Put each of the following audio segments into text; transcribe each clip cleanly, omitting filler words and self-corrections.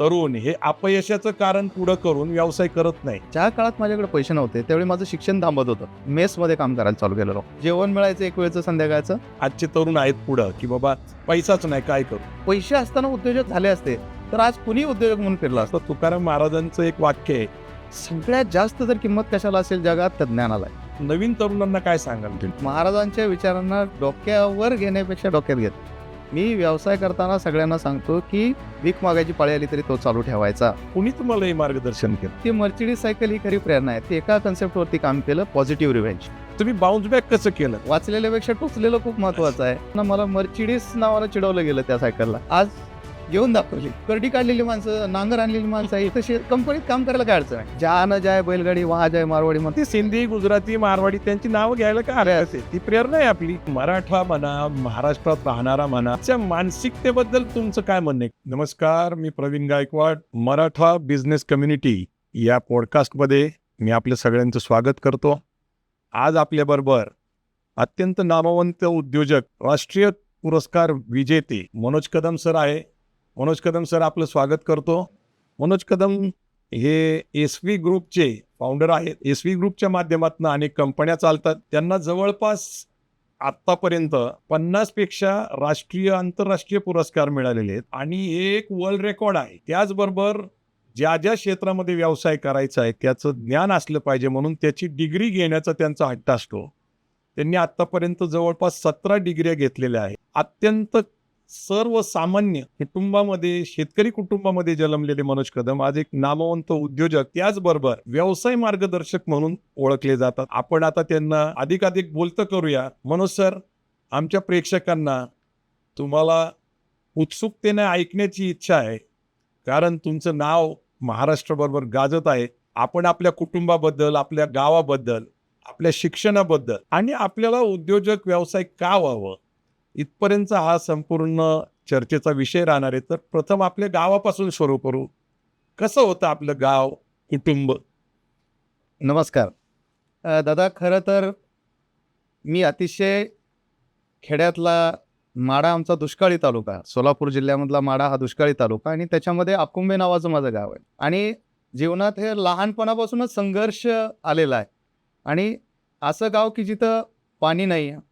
तरुण हे अपयशाचं कारण पुढं करून व्यवसाय करत नाही. ज्या काळात माझ्याकडे पैसे नव्हते त्यावेळी माझं शिक्षण थांबत होतं. मेसमध्ये काम करायला चालू केलं. जेवण मिळायचं एक वेळचं संध्याकाळचं. आजचे तरुण आहेत पुढं की बाबा पैसाच नाही काय करू. पैसे असताना उद्योजक झाले असते तर आज कुणी उद्योजक म्हणून फिरला असतं. तर तुकाराम महाराजांचं एक वाक्य आहे, सगळ्यात जास्त जर किंमत कशाला असेल जगात तर ज्ञानाला आहे. नवीन तरुणांना काय सांगाल तुम्ही? महाराजांच्या विचारांना डोक्यावर घेण्यापेक्षा डोक्यात घेत. मी व्यवसाय करताना सगळ्यांना सांगतो की भीक मागायची पाळी आली तरी तो चालू ठेवायचा. कुणी तुम्हाला हे मार्गदर्शन केलं? ती मर्सिडीज सायकल ही खरी प्रेरणा आहे. ती एका कन्सेप्टवरती काम केलं, पॉझिटिव्ह रिव्हेंज. तुम्ही बाउन्स बॅक कसं केलं? वाचलेल्यापेक्षा टोचलेलं खूप महत्वाचं आहे ना. मला मर्सिडीज नावानं चिडवलं गेलं त्या सायकलला. आज घेऊन दाखवली. करडी काढलेली माणसं, नांगर आणलेली माणसं आहे. तशी कंपनीत काम करायला काय अडचण आहे. जा न जाय बैलगाडी, वहा जाय मारवाडी म्हणते. ती सिंधी, गुजराती, मारवाडी त्यांची नावं घ्यायला काय आले असेल? ती प्रेरणा आहे आपली. मराठा म्हणा, महाराष्ट्रात राहणारा म्हणा, त्या मानसिकतेबद्दल तुमचं काय म्हणणं आहे? नमस्कार, मी प्रवीण गायकवाड. मराठा बिझनेस कम्युनिटी या पॉडकास्टमध्ये मी आपल्या सगळ्यांचं स्वागत करतो. आज आपल्याबरोबर अत्यंत नामवंत उद्योजक, राष्ट्रीय पुरस्कार विजेते मनोज कदम सर आहे. मनोज कदम सर, आपलं स्वागत करतो. मनोज कदम हे एस-व्ही ग्रुपचे फाउंडर आहेत. एस-व्ही ग्रुपच्या माध्यमातून अनेक कंपन्या चालतात. त्यांना जवळपास आत्तापर्यंत 50 पेक्षा राष्ट्रीय आंतरराष्ट्रीय पुरस्कार मिळालेले आहेत आणि हे एक वर्ल्ड रेकॉर्ड आहे. त्याचबरोबर ज्या ज्या क्षेत्रामध्ये व्यवसाय करायचा आहे त्याचं ज्ञान असलं पाहिजे म्हणून त्याची डिग्री घेण्याचा त्यांचा हट्ट असतो. त्यांनी आत्तापर्यंत जवळपास 17 डिग्र्या घेतलेल्या आहेत. अत्यंत सर्वसामान्य कुटुंबामध्ये, शेतकरी कुटुंबामध्ये जन्मलेले मनोज कदम आज एक नामवंत उद्योजक, त्याचबरोबर व्यवसाय मार्गदर्शक म्हणून ओळखले जातात. आपण आता त्यांना अधिकाधिक बोलतं करूया. मनोज सर, आमच्या प्रेक्षकांना तुम्हाला उत्सुकतेने ऐकण्याची इच्छा आहे, कारण तुमचं नाव महाराष्ट्राबरोबर गाजत आहे. आपण आपल्या कुटुंबाबद्दल, आपल्या गावाबद्दल, आपल्या शिक्षणाबद्दल आणि आपल्याला उद्योजक व्यवसाय का व्हावं इथपर्यंतचा हा संपूर्ण चर्चेचा विषय राहणार आहे. तर प्रथम आपल्या गावापासून सुरू करू. कसं होतं आपलं गाव, कुटुंब? नमस्कार दादा. खरं तर मी अतिशय खेड्यातला, माढा आमचा दुष्काळी तालुका, सोलापूर जिल्ह्यामधला माढा हा दुष्काळी तालुका आणि त्याच्यामध्ये आकुंबे नावाचं माझं गाव आहे. आणि जीवनात हे लहानपणापासूनच संघर्ष आलेला आहे. आणि असं गाव की जिथं पाणी नाही आहे.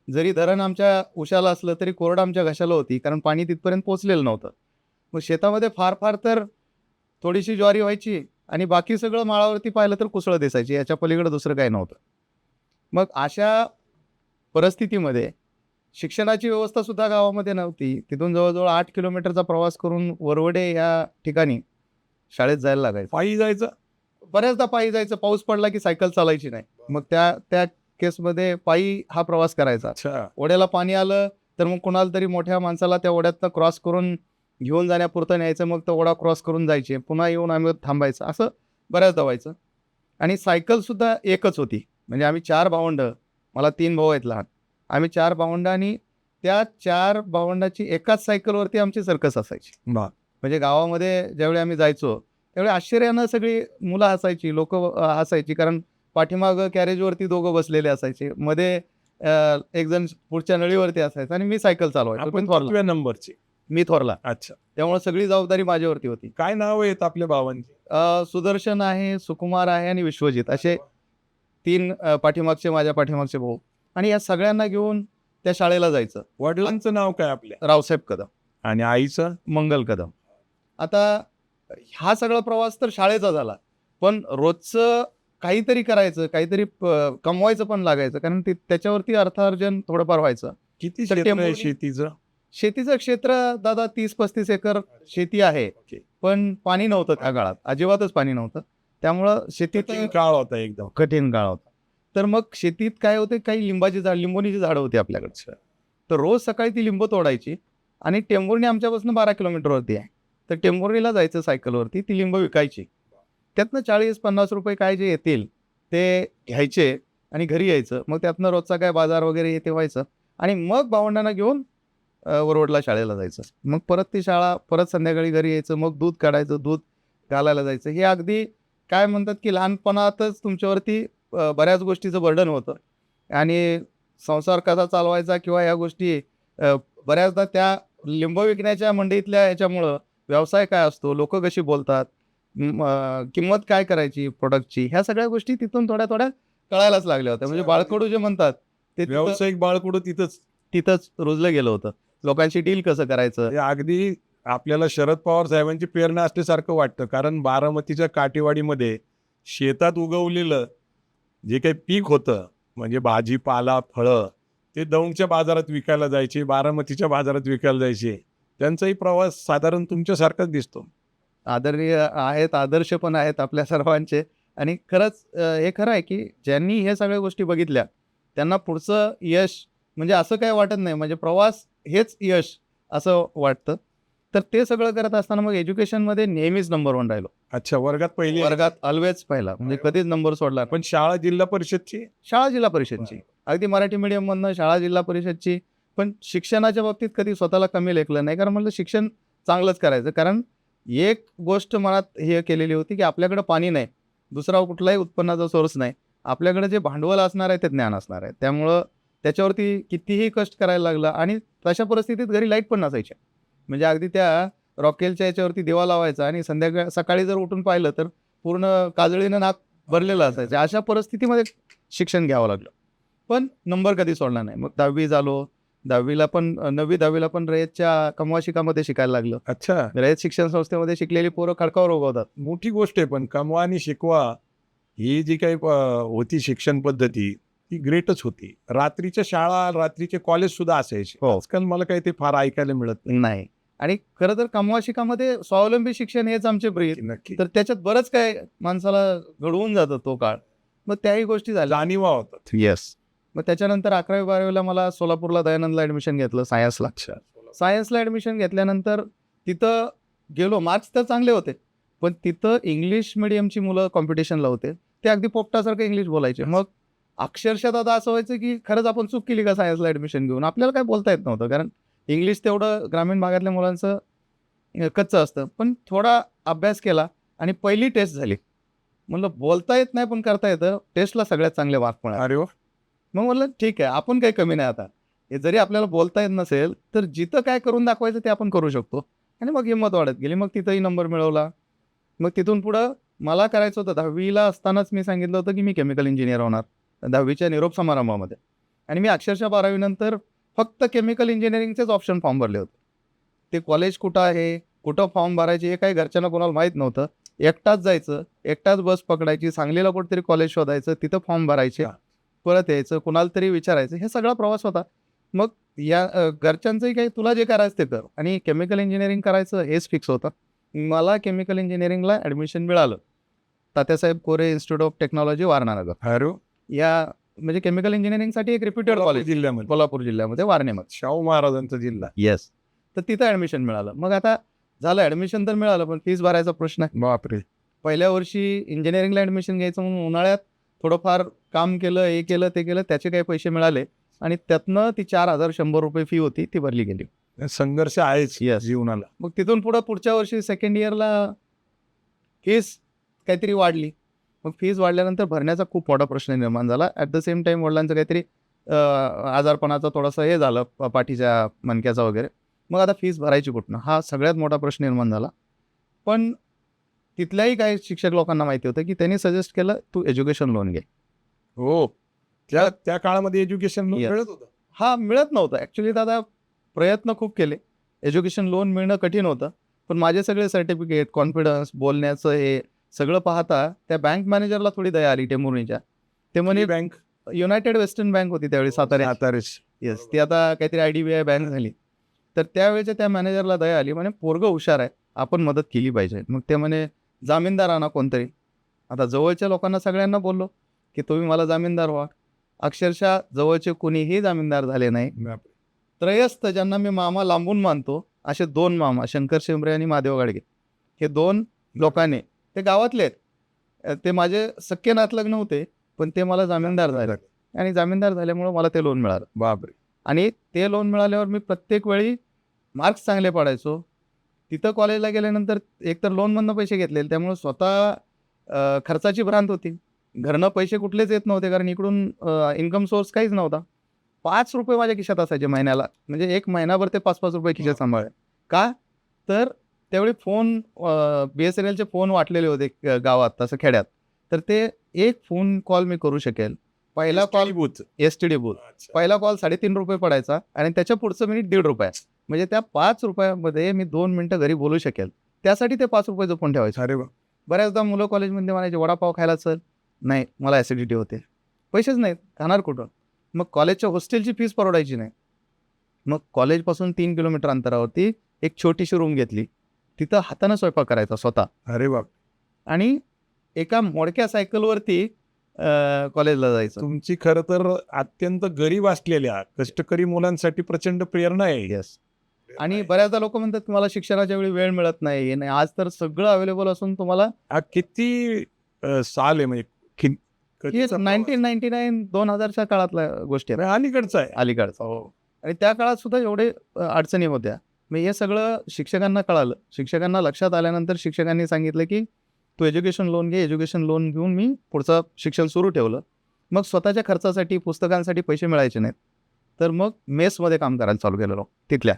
जरी धरण आमच्या उशाला असलं तरी कोरडं आमच्या घशाला होती, कारण पाणी तिथपर्यंत पोचलेलं नव्हतं. मग शेतामध्ये फार फार तर थोडीशी ज्वारी व्हायची आणि बाकी सगळं माळावरती पाहिलं तर कुसळं दिसायची. याच्या पलीकडे दुसरं काही नव्हतं. मग अशा परिस्थितीमध्ये शिक्षणाची व्यवस्थासुद्धा गावामध्ये नव्हती. तिथून जवळजवळ 8 किलोमीटरचा प्रवास करून वरवडे या ठिकाणी शाळेत जायला लागायचं. पायी जायचं? बऱ्याचदा पायी जायचं. पाऊस पडला की सायकल चालायची नाही. मग त्या केसमध्ये पायी हा प्रवास करायचा. अच्छा. ओढ्याला पाणी आलं तर मग कोणाला तरी मोठ्या माणसाला त्या ओढ्यातनं क्रॉस करून घेऊन जाण्यापुरतं न्यायचं. मग तो ओढा क्रॉस करून जायचे, पुन्हा येऊन आम्ही थांबायचं. असं बऱ्याचदा व्हायचं. आणि सायकलसुद्धा एकच होती. म्हणजे आम्ही 4 भावंड, मला 3 भाऊ आहेत लहान. आम्ही 4 भावंड आणि त्या 4 भावंडाची एकाच सायकलवरती आमची सर्कस असायची. म्हणजे गावामध्ये ज्यावेळी आम्ही जायचो त्यावेळी आश्चर्यानं सगळी मुलं हसायची, लोक हसायची, कारण पाठीमागं कॅरेजवरती दोघं बसलेले असायचे, मध्ये एक जण पुढच्या नळीवरती असायचा आणि मी सायकल चालवायचो. आपण कितव्या नंबरची? मी थोरला. अच्छा. त्यामुळे सगळी जबाबदारी माझ्यावरती होती. काय नाव आहेत आपल्या भावांची? सुदर्शन आहे, सुकुमार आहे आणि विश्वजित, असे 3 पाठीमागचे, माझ्या पाठीमागचे भाऊ. आणि या सगळ्यांना घेऊन त्या शाळेला जायचं. वडिलांचं नाव काय आपल्या? रावसाहेब कदम. आणि आईचं? मंगल कदम. आता हा सगळा प्रवास तर शाळेचा झाला, पण रोजचं काहीतरी करायचं, काहीतरी कमवायचं पण लागायचं, कारण त्याच्यावरती अर्थार्जन थोडंफार व्हायचं. किती तर क्षेत्र आहे शेतीचं? शेतीचं क्षेत्र दादा 30-35 एकर शेती आहे. पण पाणी नव्हतं त्या काळात, अजिबातच पाणी नव्हतं. त्यामुळं शेतीत काळ होता एकदम कठीण काळ होता. तर मग शेतीत काय होते, काही लिंबोणीची झाडं होती आपल्याकडचं. तर रोज सकाळी ती लिंब तोडायची आणि टेंभुर्णी आमच्यापासून 12 किलोमीटरवरती आहे. तर टेंभुर्णीला जायचं सायकलवरती, ती लिंब विकायची. त्यातनं 40-50 रुपये काय जे येतील ते घ्यायचे आणि घरी यायचं. मग त्यातनं रोजचा काय बाजार वगैरे येते व्हायचं आणि मग भावंडांना घेऊन वरवडला शाळेला जायचं. मग परत ती शाळा, परत संध्याकाळी घरी यायचं. मग दूध काढायचं, दूध घालायला जायचं. हे अगदी काय म्हणतात की लहानपणातच तुमच्यावरती बऱ्याच गोष्टीचं बर्डन होतं आणि संसार कसा चालवायचा किंवा या गोष्टी बऱ्याचदा त्या लिंब विकण्याच्या मंडईतल्या ह्याच्यामुळं व्यवसाय काय असतो, लोक कशी बोलतात, किंमत काय करायची प्रोडक्टची, ह्या सगळ्या गोष्टी तिथून थोड्या थोड्या कळायलाच लागल्या होत्या. म्हणजे बाळकडू जे म्हणतात ते व्यावसायिक बाळकुडं तिथंच रुजलं गेलं होतं. लोकांशी डील कसं करायचं. हे अगदी आपल्याला शरद पवार साहेबांची प्रेरणा असल्यासारखं वाटतं. कारण बारामतीच्या काटेवाडीमध्ये शेतात उगवलेलं जे काही पीक होतं, म्हणजे भाजीपाला, फळं, ते दौंडच्या बाजारात विकायला जायचे, बारामतीच्या बाजारात विकायला जायचे. त्यांचाही प्रवास साधारण तुमच्यासारखाच दिसतो. आदरणीय आहेत, आदर्श पण आहेत आपल्या सर्वांचे. आणि खरंच हे खरं आहे की ज्यांनी हे सगळ्या गोष्टी बघितल्या त्यांना पुढचं यश म्हणजे असं काही वाटत नाही, म्हणजे प्रवास हेच यश असं वाटतं. तर ते सगळं करत असताना मग एज्युकेशनमध्ये नेहमीच नंबर 1 राहिलो. अच्छा, वर्गात पहिली वर्गात ऑलवेज पहिला, म्हणजे कधीच नंबर सोडला नाही. पण शाळा जिल्हा परिषदची? शाळा जिल्हा परिषदची, अगदी मराठी मीडियममधनं शाळा जिल्हा परिषदची. पण शिक्षणाच्या बाबतीत कधी स्वतःला कमी लेखलं नाही, कारण म्हणलं शिक्षण चांगलंच करायचं. कारण एक गोष्ट मनात हे केलेली होती की आपल्याकडे पाणी नाही, दुसरा कुठलाही उत्पन्नाचा सोर्स नाही, आपल्याकडे जे भांडवल असणार आहे ते ज्ञान असणार आहे. त्यामुळं त्याच्यावरती कितीही कष्ट करायला लागलं. आणि तशा परिस्थितीत घरी लाईट पण नसायच्या, म्हणजे अगदी त्या रॉकेलच्या याच्यावरती दिवा लावायचा आणि सकाळी जर उठून पाहिलं तर पूर्ण काजळीनं नाक भरलेलं असायचं. अशा परिस्थितीमध्ये शिक्षण घ्यावं लागलं. पण नंबर कधी सोडला नाही. मग 10वी झालो. 9वी-10वीला पण रयतच्या कमवा शिकामध्ये शिकायला लागलं. अच्छा, रयत शिक्षण संस्थेमध्ये शिकलेली पोरं खडकावर उगवतात. मोठी गोष्ट आहे. पण कमवा आणि शिकवा ही जी काही होती शिक्षण पद्धती, ती ग्रेटच होती. रात्रीच्या शाळा, रात्रीचे कॉलेज सुद्धा असायचे. हो. आजकाल मला काही ते फार ऐकायला मिळत नाही. आणि खरं तर कमवा शिकामध्ये स्वावलंबी शिक्षण हेच आमचे ब्रीद. नाही. नक्की तर त्याच्यात बरंच काय माणसाला घडवून जातं तो काळ. मग त्याही गोष्टी झाल्या. जाणीवा होतात. येस. मग त्याच्यानंतर 11वी-12वीला मला सोलापूरला दयानंदला ॲडमिशन घेतलं सायन्सला. सायन्सला ॲडमिशन घेतल्यानंतर तिथं गेलो. मार्क्स तर चांगले होते, पण तिथं इंग्लिश मिडियमची मुलं कॉम्पिटिशनला होते. ते अगदी पोपटासारखं इंग्लिश बोलायचे. मग अक्षरशः दादा असं व्हायचं की खरंच आपण चूक केली का सायन्सला ॲडमिशन घेऊन. आपल्याला काय बोलता येत नव्हतं, कारण इंग्लिश तेवढं ग्रामीण भागातल्या मुलांचं कच्चं असतं. पण थोडा अभ्यास केला आणि पहिली टेस्ट झाली. म्हणलं बोलता येत नाही पण करता येतं. टेस्टला सगळ्यात चांगले मार्क मिळाले. अरे वा. मग म्हणलं ठीक आहे, आपण काही कमी नाही आता. हे जरी आपल्याला बोलता येत नसेल तर जिथं काय करून दाखवायचं ते आपण करू शकतो. आणि मग हिंमत वाढत गेली. मग तिथंही नंबर मिळवला. मग तिथून पुढं मला करायचं होतं. 10वीला असतानाच मी सांगितलं होतं की मी केमिकल इंजिनियर होणार, 10वीच्या निरोप समारंभामध्ये. आणि मी अक्षरशः 12वी नंतर फक्त केमिकल इंजिनिअरिंगचेच ऑप्शन फॉर्म भरले होते. ते कॉलेज कुठं आहे, कुठं फॉर्म भरायचे हे काही घरच्यांना कोणाला माहीत नव्हतं. एकटाच जायचं, एकटाच बस पकडायची, सांगलीला कुठेतरी कॉलेज शोधायचं, तिथं फॉर्म भरायचे, परत यायचं, कुणाला तरी विचारायचं. हे सगळा प्रवास होता. मग या घरच्यांचंही काही तुला जे करायचं ते कर, आणि केमिकल इंजिनिअरिंग करायचं हेच फिक्स होतं. मला केमिकल इंजिनिअरिंगला ॲडमिशन मिळालं तात्यासाहेब कोरे इन्स्टिट्यूट ऑफ टेक्नॉलॉजी वारणानगर. अरे वा. या म्हणजे केमिकल इंजिनिअरिंगसाठी एक रिप्युटेड कॉलेज जिल्ह्यामध्ये, कोल्हापूर जिल्ह्यामध्ये वारणेमध्ये. शाहू महाराजांचा जिल्हा. येस. तर तिथं ॲडमिशन मिळालं. मग आता झालं ॲडमिशन तर मिळालं, पण फीस भरायचा प्रश्न आहे. बापरे. पहिल्या वर्षी इंजिनिअरिंगला ॲडमिशन घ्यायचं म्हणून उन्हाळ्यात थोडंफार काम केलं, हे केलं ते केलं, त्याचे काही पैसे मिळाले आणि त्यातनं ती 4,100 रुपये फी होती ती भरली गेली. संघर्ष आहेच Yes. जीवनाला. मग तिथून पुढं पुढच्या वर्षी सेकंड इयरला फीस काहीतरी वाढली. मग फीस वाढल्यानंतर भरण्याचा खूप मोठा प्रश्न निर्माण झाला. ॲट द सेम टाईम वडिलांचं काहीतरी आजारपणाचं थोडंसं हे झालं, पाठीच्या मणक्याचा वगैरे. मग आता फीस भरायची कुठनं, हा सगळ्यात मोठा प्रश्न निर्माण झाला. पण तिथल्याही काही शिक्षक लोकांना माहिती होतं की त्यांनी सजेस्ट केलं तू एज्युकेशन लोन घे. हो, त्या काळामध्ये एज्युकेशन Yes. मिळत होतं. हा मिळत नव्हतं ॲक्च्युली. दादा प्रयत्न खूप केले, एज्युकेशन लोन मिळणं कठीण होतं. पण माझे सगळे सर्टिफिकेट, कॉन्फिडन्स, बोलण्याचं हे सगळं पाहता त्या बँक मॅनेजरला थोडी दया आली टेंभुर्णीच्या. ते म्हणे बँक युनायटेड वेस्टर्न बँक होती त्यावेळी साताऱ्यात. सातारेश. येस, ती आता काहीतरी IDBI बँक झाली. तर त्यावेळेच्या त्या मॅनेजरला दया आली, म्हणे पोरगं हुशार आहे, आपण मदत केली पाहिजे. मग ते म्हणे जामीनदार आणा कोणतरी. आता जवळच्या लोकांना सगळ्यांना बोललो की तुम्ही मला जामीनदार व्हा. अक्षरशः जवळचे कुणीही जामीनदार झाले नाही. बापरे. त्रयस्थ, ज्यांना मी मामा लांबून मानतो, असे 2 मामा, शंकर शेंबरे आणि महादेव गाडगे, हे 2 लोकांनी, ते गावातले आहेत, ते माझे सख्खे नातलग नव्हते, पण ते मला जामीनदार झाले. आणि जामीनदार झाल्यामुळं मला ते लोन मिळालं. बापरे. आणि ते लोन मिळाल्यावर मी प्रत्येक वेळी मार्क्स चांगले पाडायचो. तिथं कॉलेजला गेल्यानंतर एकतर लोनमधनं पैसे घेतलेले, त्यामुळे स्वतः खर्चाची भ्रांत होती. घरनं पैसे कुठलेच येत नव्हते, कारण इकडून इन्कम सोर्स काहीच नव्हता. 5 रुपये माझ्या खिशात असायचे महिन्याला, म्हणजे एक महिनाभर ते 5-5 रुपये खिशात सांभाळले. का तर त्यावेळी फोन BSNLचे फोन वाटलेले होते गावात तसं खेड्यात. तर ते एक फोन कॉल मी करू शकेल. पहिला कॉल बूथ. STD booth. पहिला कॉल ₹3.5 पडायचा आणि त्याच्या पुढचं मिनिट ₹1.5. म्हणजे त्या ₹5 मी 2 मिनिटं घरी बोलू शकेल. त्यासाठी ते ₹5 जपून ठेवायचे. अरे वा. बऱ्याचदा मुलं कॉलेजमध्ये म्हणायचे, "वडापाव खायला चल." नाही, मला ॲसिडिटी होते. पैसेच नाहीत, खाणार कुठून? मग कॉलेजच्या हॉस्टेलची फीस परवडायची नाही. मग कॉलेजपासून 3 किलोमीटर अंतरावरती एक छोटीशी रूम घेतली. तिथं हातानं स्वयंपाक करायचा स्वतः अरे बाप. आणि एका मोडक्या सायकलवरती कॉलेजला जायचं. तुमची खरं तर अत्यंत गरीब असलेल्या कष्टकरी मुलांसाठी प्रचंड प्रेरणा आहे. येस. आणि बऱ्याचदा लोकं म्हणतात की मला शिक्षणाच्या वेळी वेळ मिळत नाही, हे नाही. आज तर सगळं अवेलेबल असून तुम्हाला हा किती साल आहे म्हणजे हे कधीचा प्रवास? 1999 2000च्या काळातल्या गोष्टी आहेत, अलीकडचा आहे. अलीकडचं. हो. आणि त्या काळात सुद्धा एवढे अडचणी होत्या. मग हे सगळं शिक्षकांना कळालं. शिक्षकांना लक्षात आल्यानंतर शिक्षकांनी सांगितलं की तू एज्युकेशन लोन घे. एज्युकेशन लोन घेऊन मी पुढचं शिक्षण सुरू ठेवलं. मग स्वतःच्या खर्चासाठी, पुस्तकांसाठी पैसे मिळायचे नाहीत. तर मग मेसमध्ये काम करायला चालू केलं तिथल्या.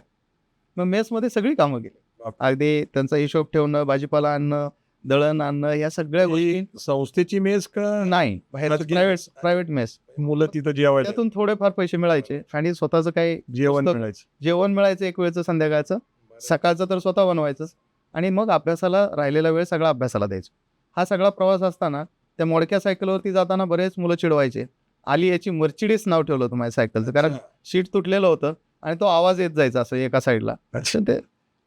मग मेसमध्ये सगळी कामं केली. बापरे. अगदी त्यांचा हिशोब ठेवणं, भाजीपाला आणणं, दळण आणणं, या सगळ्या गोष्टी. ही संस्थेची मेस का नाही, बाहेर खाजगी प्रायव्हेट मेस. मुलं तिथं जेवायला त्यातून थोडेफार पैसे मिळायचे आणि स्वतःचं काही जेवण पुस्तक- मिळायचं? जेवण मिळायचं एक वेळचं संध्याकाळचं. सकाळचं तर स्वतः बनवायचंच. आणि मग अभ्यासाला राहिलेला वेळ सगळा अभ्यासाला द्यायचो. हा सगळा प्रवास असताना त्या मोडक्या सायकलवरती जाताना बरेच मुलं चिडवायचे. आली याची मर्सिडीज नाव ठेवलं होतं माझ्या सायकलचं, कारण शीट तुटलेलं होतं आणि तो आवाज येत जायचा असं एका साईडला. अच्छा. ते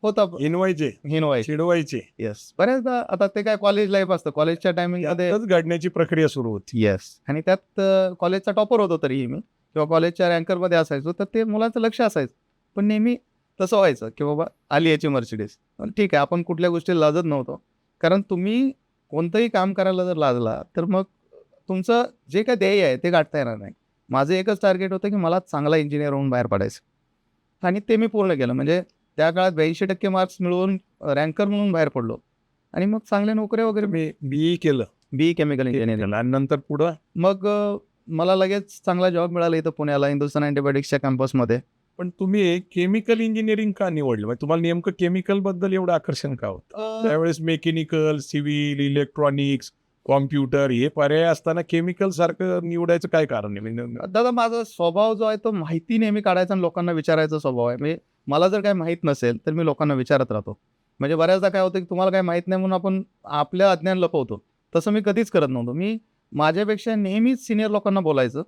होता हिनवायचे, हिनवायचे. चिडवायचे. येस. बऱ्याचदा आता ते काय कॉलेज लाईफ असतं. कॉलेजच्या टायमिंगमध्ये त्यातच घडण्याची प्रक्रिया सुरू होती. येस. आणि त्यात कॉलेजचा टॉपर होतो तरीही मी, किंवा कॉलेजच्या रँकरमध्ये असायचो, तर ते मुलांचं लक्ष असायचं. पण नेहमी तसं व्हायचं की बाबा आली याची मर्सिडीज. ठीक आहे, आपण कुठल्या गोष्टी लाजत नव्हतो. कारण तुम्ही कोणतंही काम करायला जर लाजला तर मग तुमचं जे काही ध्येय आहे ते गाठता येणार नाही. माझं एकच टार्गेट होतं की मला चांगला इंजिनियर होऊन बाहेर पडायचं आणि ते मी पूर्ण केलं. म्हणजे त्या काळात 82% मार्क्स मिळवून रँकर म्हणून बाहेर पडलो आणि मग चांगल्या नोकऱ्या वगैरे. मी BE केलं. BE chemical engineering. आणि नंतर पुढं मग मला लगेच चांगला जॉब मिळाला इथं पुण्याला हिंदुस्थान अँटिबायोटिक्सच्या कॅम्पसमध्ये. पण तुम्ही केमिकल इंजिनिअरिंग का निवडलं? म्हणजे तुम्हाला नेमकं केमिकल बद्दल एवढं आकर्षण का होतं? त्यावेळेस मेकॅनिकल, सिव्हिल, इलेक्ट्रॉनिक्स, कॉम्प्युटर हे पर्याय असताना केमिकल सारखं निवडायचं काय कारण आहे? म्हणजे दादा, माझा स्वभाव जो आहे तो माहिती नेहमी काढायचा आणि लोकांना विचारायचा स्वभाव आहे. म्हणजे मला जर काही माहीत नसेल तर मी लोकांना विचारत राहतो. म्हणजे बऱ्याचदा काय होतं की तुम्हाला काही माहीत नाही म्हणून आपण आपलं अज्ञान लपवतो. तसं मी कधीच करत नव्हतो. मी माझ्यापेक्षा नेहमीच सिनियर लोकांना बोलायचं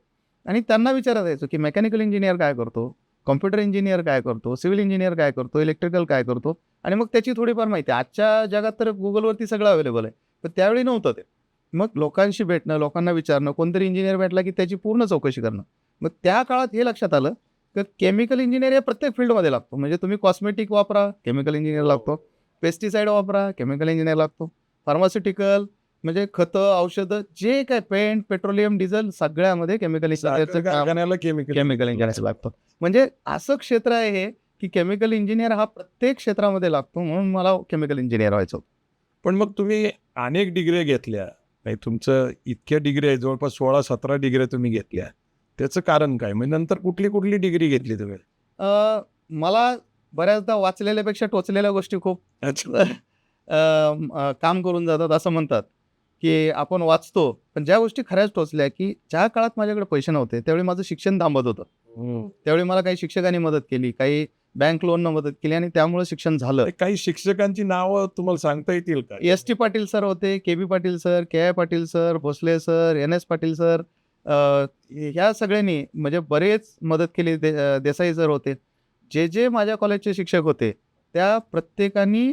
आणि त्यांना विचारत यायचो की मेकॅनिकल इंजिनियर काय करतो, कॉम्प्युटर इंजिनियर काय करतो, सिव्हिल इंजिनियर काय करतो, इलेक्ट्रिकल काय करतो, आणि मग त्याची थोडीफार माहिती. आजच्या जगात तर गुगलवरती सगळं अवेलेबल आहे, पण त्यावेळी नव्हतं ते. मग लोकांशी भेटणं, लोकांना विचारणं, कोणतरी इंजिनियर भेटला की त्याची पूर्ण चौकशी करणं. मग त्या काळात हे लक्षात आलं की केमिकल इंजिनियर हे प्रत्येक फील्डमध्ये लागतो. म्हणजे तुम्ही कॉस्मेटिक वापरा, केमिकल इंजिनियर लागतो. पेस्टिसाइड वापरा, केमिकल इंजिनियर लागतो. फार्मास्युटिकल म्हणजे खतं, औषधं, जे काय पेंट, पेट्रोलियम, डिझेल, सगळ्यामध्ये केमिकल इंजिनियरचं कारखान्याला केमिकल इंजिनियर लागतं. म्हणजे असं क्षेत्र आहे हे की केमिकल इंजिनियर हा प्रत्येक क्षेत्रामध्ये लागतो. म्हणून मला केमिकल इंजिनियर व्हायचं. पण मग तुम्ही अनेक डिग्री घेतल्या, नाही तुमचं इतक्या डिग्री आहे, जवळपास 16-17 डिग्री तुम्ही घेतल्या. त्याचं कारण काय? म्हणजे नंतर कुठली डिग्री घेतली तुम्ही? मला बऱ्याचदा वाचलेल्यापेक्षा टोचलेल्या गोष्टी खूप काम करून जातात. असं म्हणतात की आपण वाचतो, पण ज्या गोष्टी खऱ्याच टोचल्या की ज्या काळात माझ्याकडे पैसे नव्हते त्यावेळी माझं शिक्षण थांबत होतं. त्यावेळी मला काही शिक्षकांनी मदत केली, काही बँक लोननं मदत केली आणि त्यामुळे शिक्षण झालं. काही शिक्षकांची नावं तुम्हाला सांगता येतील का? ST पाटील सर होते, KB Patil sir, KI Patil sir, Bhosale sir, NS Patil sir, ह्या सगळ्यांनी म्हणजे बरेच मदत केली. देसाई सर होते. जे माझ्या कॉलेजचे शिक्षक होते त्या प्रत्येकाने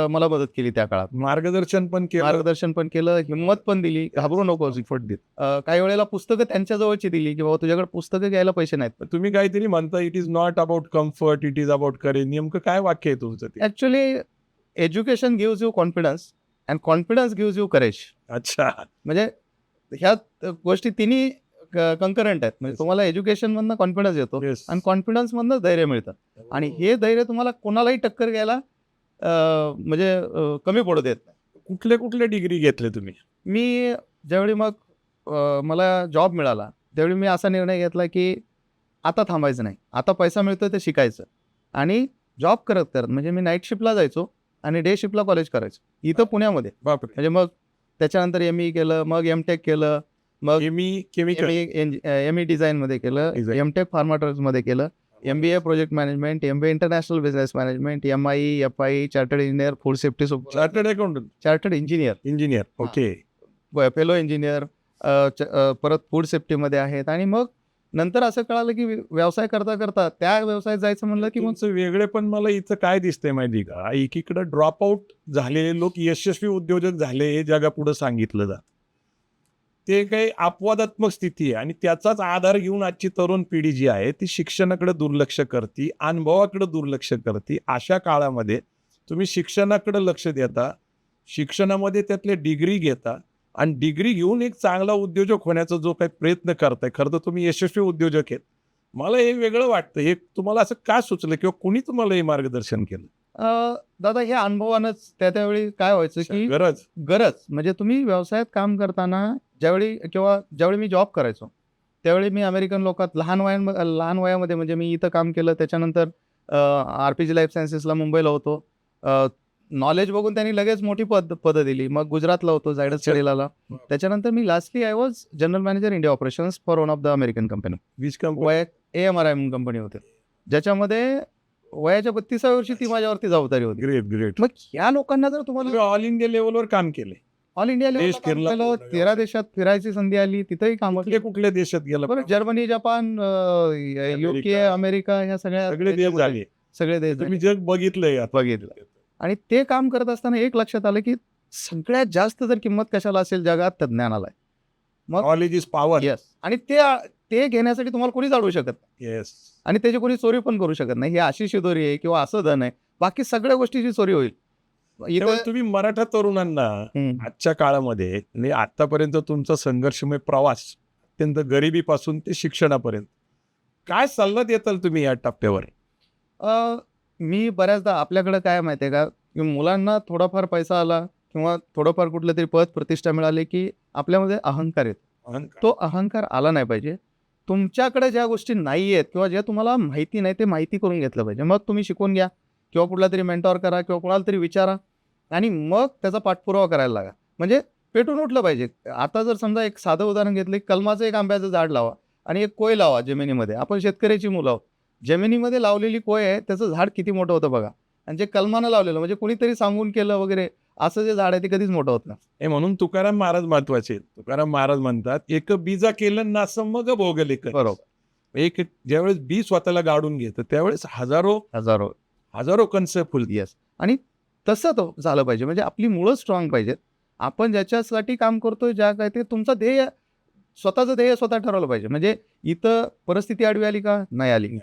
मला मदत केली त्या काळात. मार्गदर्शन पण केलं, हिंमत पण दिली, घाबरू नको. काही वेळेला पुस्तकं त्यांच्या जवळची दिली की बाबा तुझ्याकडे पुस्तकं घ्यायला पैसे नाहीत. तुम्ही काहीतरी म्हणता, it is not about comfort, it is about courage. नेमकं काय वाक्य आहे तुमचं ते? Actually education gives you confidence and confidence gives you courage. अच्छा. म्हणजे ह्या गोष्टी तिन्ही कंकरंट आहेत. म्हणजे तुम्हाला एज्युकेशनमधनं कॉन्फिडन्स येतो आणि कॉन्फिडन्समधनं धैर्य मिळतं. आणि हे धैर्य तुम्हाला कोणालाही टक्कर घ्यायला म्हणजे कमी पडू देत नाही. कुठले डिग्री घेतले तुम्ही? मी ज्यावेळी मग मला जॉब मिळाला त्यावेळी मी असा निर्णय घेतला की आता थांबायचं नाही, आता पैसा मिळतोय ते शिकायचं. आणि जॉब करत म्हणजे मी नाईट शिफ्टला जायचो आणि डे शिफ्टला कॉलेज करायचं इथं पुण्यामध्ये. बापरे. म्हणजे मग त्याच्यानंतर ME केलं, मग MTech केलं, मग केमिकल ME डिझाईनमध्ये केलं, Design. MTech फार्माट्रॉनिक्समध्ये केलं, MBA project management, MBA international business management, MI FI chartered engineer, food safety chartered accountant chartered engineer, engineer. हा. ओके. फेलो इंजिनियर, परत फूड सेफ्टीमध्ये आहेत. आणि मग नंतर असं कळालं की व्यवसाय करता करता त्या व्यवसायात जायचं म्हणलं की मग तुमचं वेगळे पण मला इथं काय दिसतंय माहिती का, एकीकडे ड्रॉप आउट झालेले लोक यशस्वी उद्योजक झाले हे जगापुढे सांगितलं जात. ते काही अपवादात्मक स्थिती आहे आणि त्याचाच आधार घेऊन आजची तरुण पिढी जी आहे ती शिक्षणाकडे दुर्लक्ष करते, अनुभवाकडे दुर्लक्ष करते. अशा काळामध्ये तुम्ही शिक्षणाकडे लक्ष देता, शिक्षणामध्ये त्यातले डिग्री घेता आणि डिग्री घेऊन एक चांगला उद्योजक होण्याचा जो काही प्रयत्न करताय, खरं तर तुम्ही यशस्वी उद्योजक आहेत. मला हे वेगळं वाटतं. हे तुम्हाला असं का सुचलं किंवा कोणी तुम्हाला हे मार्गदर्शन केलं? दादा हे अनुभवानंच त्यावेळी काय व्हायचं की गरज म्हणजे तुम्ही व्यवसायात काम करताना ज्यावेळी मी जॉब करायचो त्यावेळी मी अमेरिकन लोकात लहान वयामध्ये म्हणजे मी इथं काम केलं. त्याच्यानंतर RPG लाईफ सायन्सेसला मुंबईला होतो. नॉलेज बघून त्यांनी लगेच मोठी पदं दिली. मग गुजरातला होतो झायडस स्टडीला. त्याच्यानंतर मी lastly I was general manager India operations for one of the American company. वीज कंपनी AMRI कंपनी होते, ज्याच्यामध्ये वयाच्या 32व्या वर्षी ती माझ्यावरती जबाबदारी होती. ग्रेट. मग या लोकांना जर तुम्हाला ऑल इंडिया लेवलवर काम केले. ऑल इंडिया देश फिरला. लेवल 13 देशात फिरायची संधी आली, तिथेही काम कुठल्या देशात गेलं? बरं. जर्मनी, जपान, UK, अमेरिका ह्या सगळे देश झाले. सगळे देश तुम्ही जग बघितलंय. बघितलं. आणि ते काम करत असताना एक लक्षात आलं की सगळ्यात जास्त जर किंमत कशाला असेल जगात तर ज्ञानाला आहे. मग नॉलेज इज पॉवर. येस. आणि ते घेण्यासाठी तुम्हाला कोणीच अडवू शकत नाही. येस. आणि त्याची कोणी चोरी पण करू शकत नाही. ही अशी शिदोरी आहे किंवा असं धन आहे, बाकी सगळ्या गोष्टीची चोरी होईल. त्यामुळे तुम्ही मराठा तरुणांना आजच्या काळामध्ये आणि आतापर्यंत तुमचा संघर्षमय प्रवास अत्यंत गरिबीपासून ते शिक्षणापर्यंत काय सल्ला देताल तुम्ही या टप्प्यावर? मी बऱ्याचदा आपल्याकडे काय माहिती आहे का, की मुलांना थोडाफार पैसा आला किंवा थोडंफार कुठलं तरी पद प्रतिष्ठा मिळाली की आपल्यामध्ये अहंकार येतो. तो अहंकार आला नाही पाहिजे. तुमच्याकडे ज्या गोष्टी नाही आहेत किंवा ज्या तुम्हाला माहिती नाही ते माहिती करून घेतलं पाहिजे. मग तुम्ही शिकून घ्या किंवा कुठला तरी मेंटॉर करा किंवा कोणाला तरी विचारा आणि मग त्याचा पाठपुरावा करायला लागा. म्हणजे पेटून उठलं पाहिजे. आता जर समजा एक साधं उदाहरण घेतलं, कलमाचं एक आंब्याचं झाड लावा आणि एक कोय लावा जमिनीमध्ये. आपण शेतकऱ्याची मुलं आहोत. जमिनीमध्ये लावलेली कोय आहे त्याचं झाड किती मोठं होतं बघा, आणि जे कलमानं लावलेलं म्हणजे कोणीतरी सांगून केलं वगैरे असं जे झाड आहे ते कधीच मोठं होत नाही. हे म्हणून तुकाराम महाराज महत्वाचे. तुकाराम महाराज म्हणतात, एक बीजा केलं ना मग भोगले. बरोबर. एक ज्यावेळेस बी स्वतःला गाडून घेतं त्यावेळेस हजारो कणसं फुलतात. येस. आणि तसं तो झालं पाहिजे. म्हणजे आपली मुळं स्ट्रॉंग पाहिजेत. आपण ज्याच्यासाठी काम करतोय ज्या काय ते तुमचं ध्येय, स्वतःचं ध्येय स्वतः ठरवलं पाहिजे. म्हणजे इथं परिस्थिती आडवी आली का नाही आली,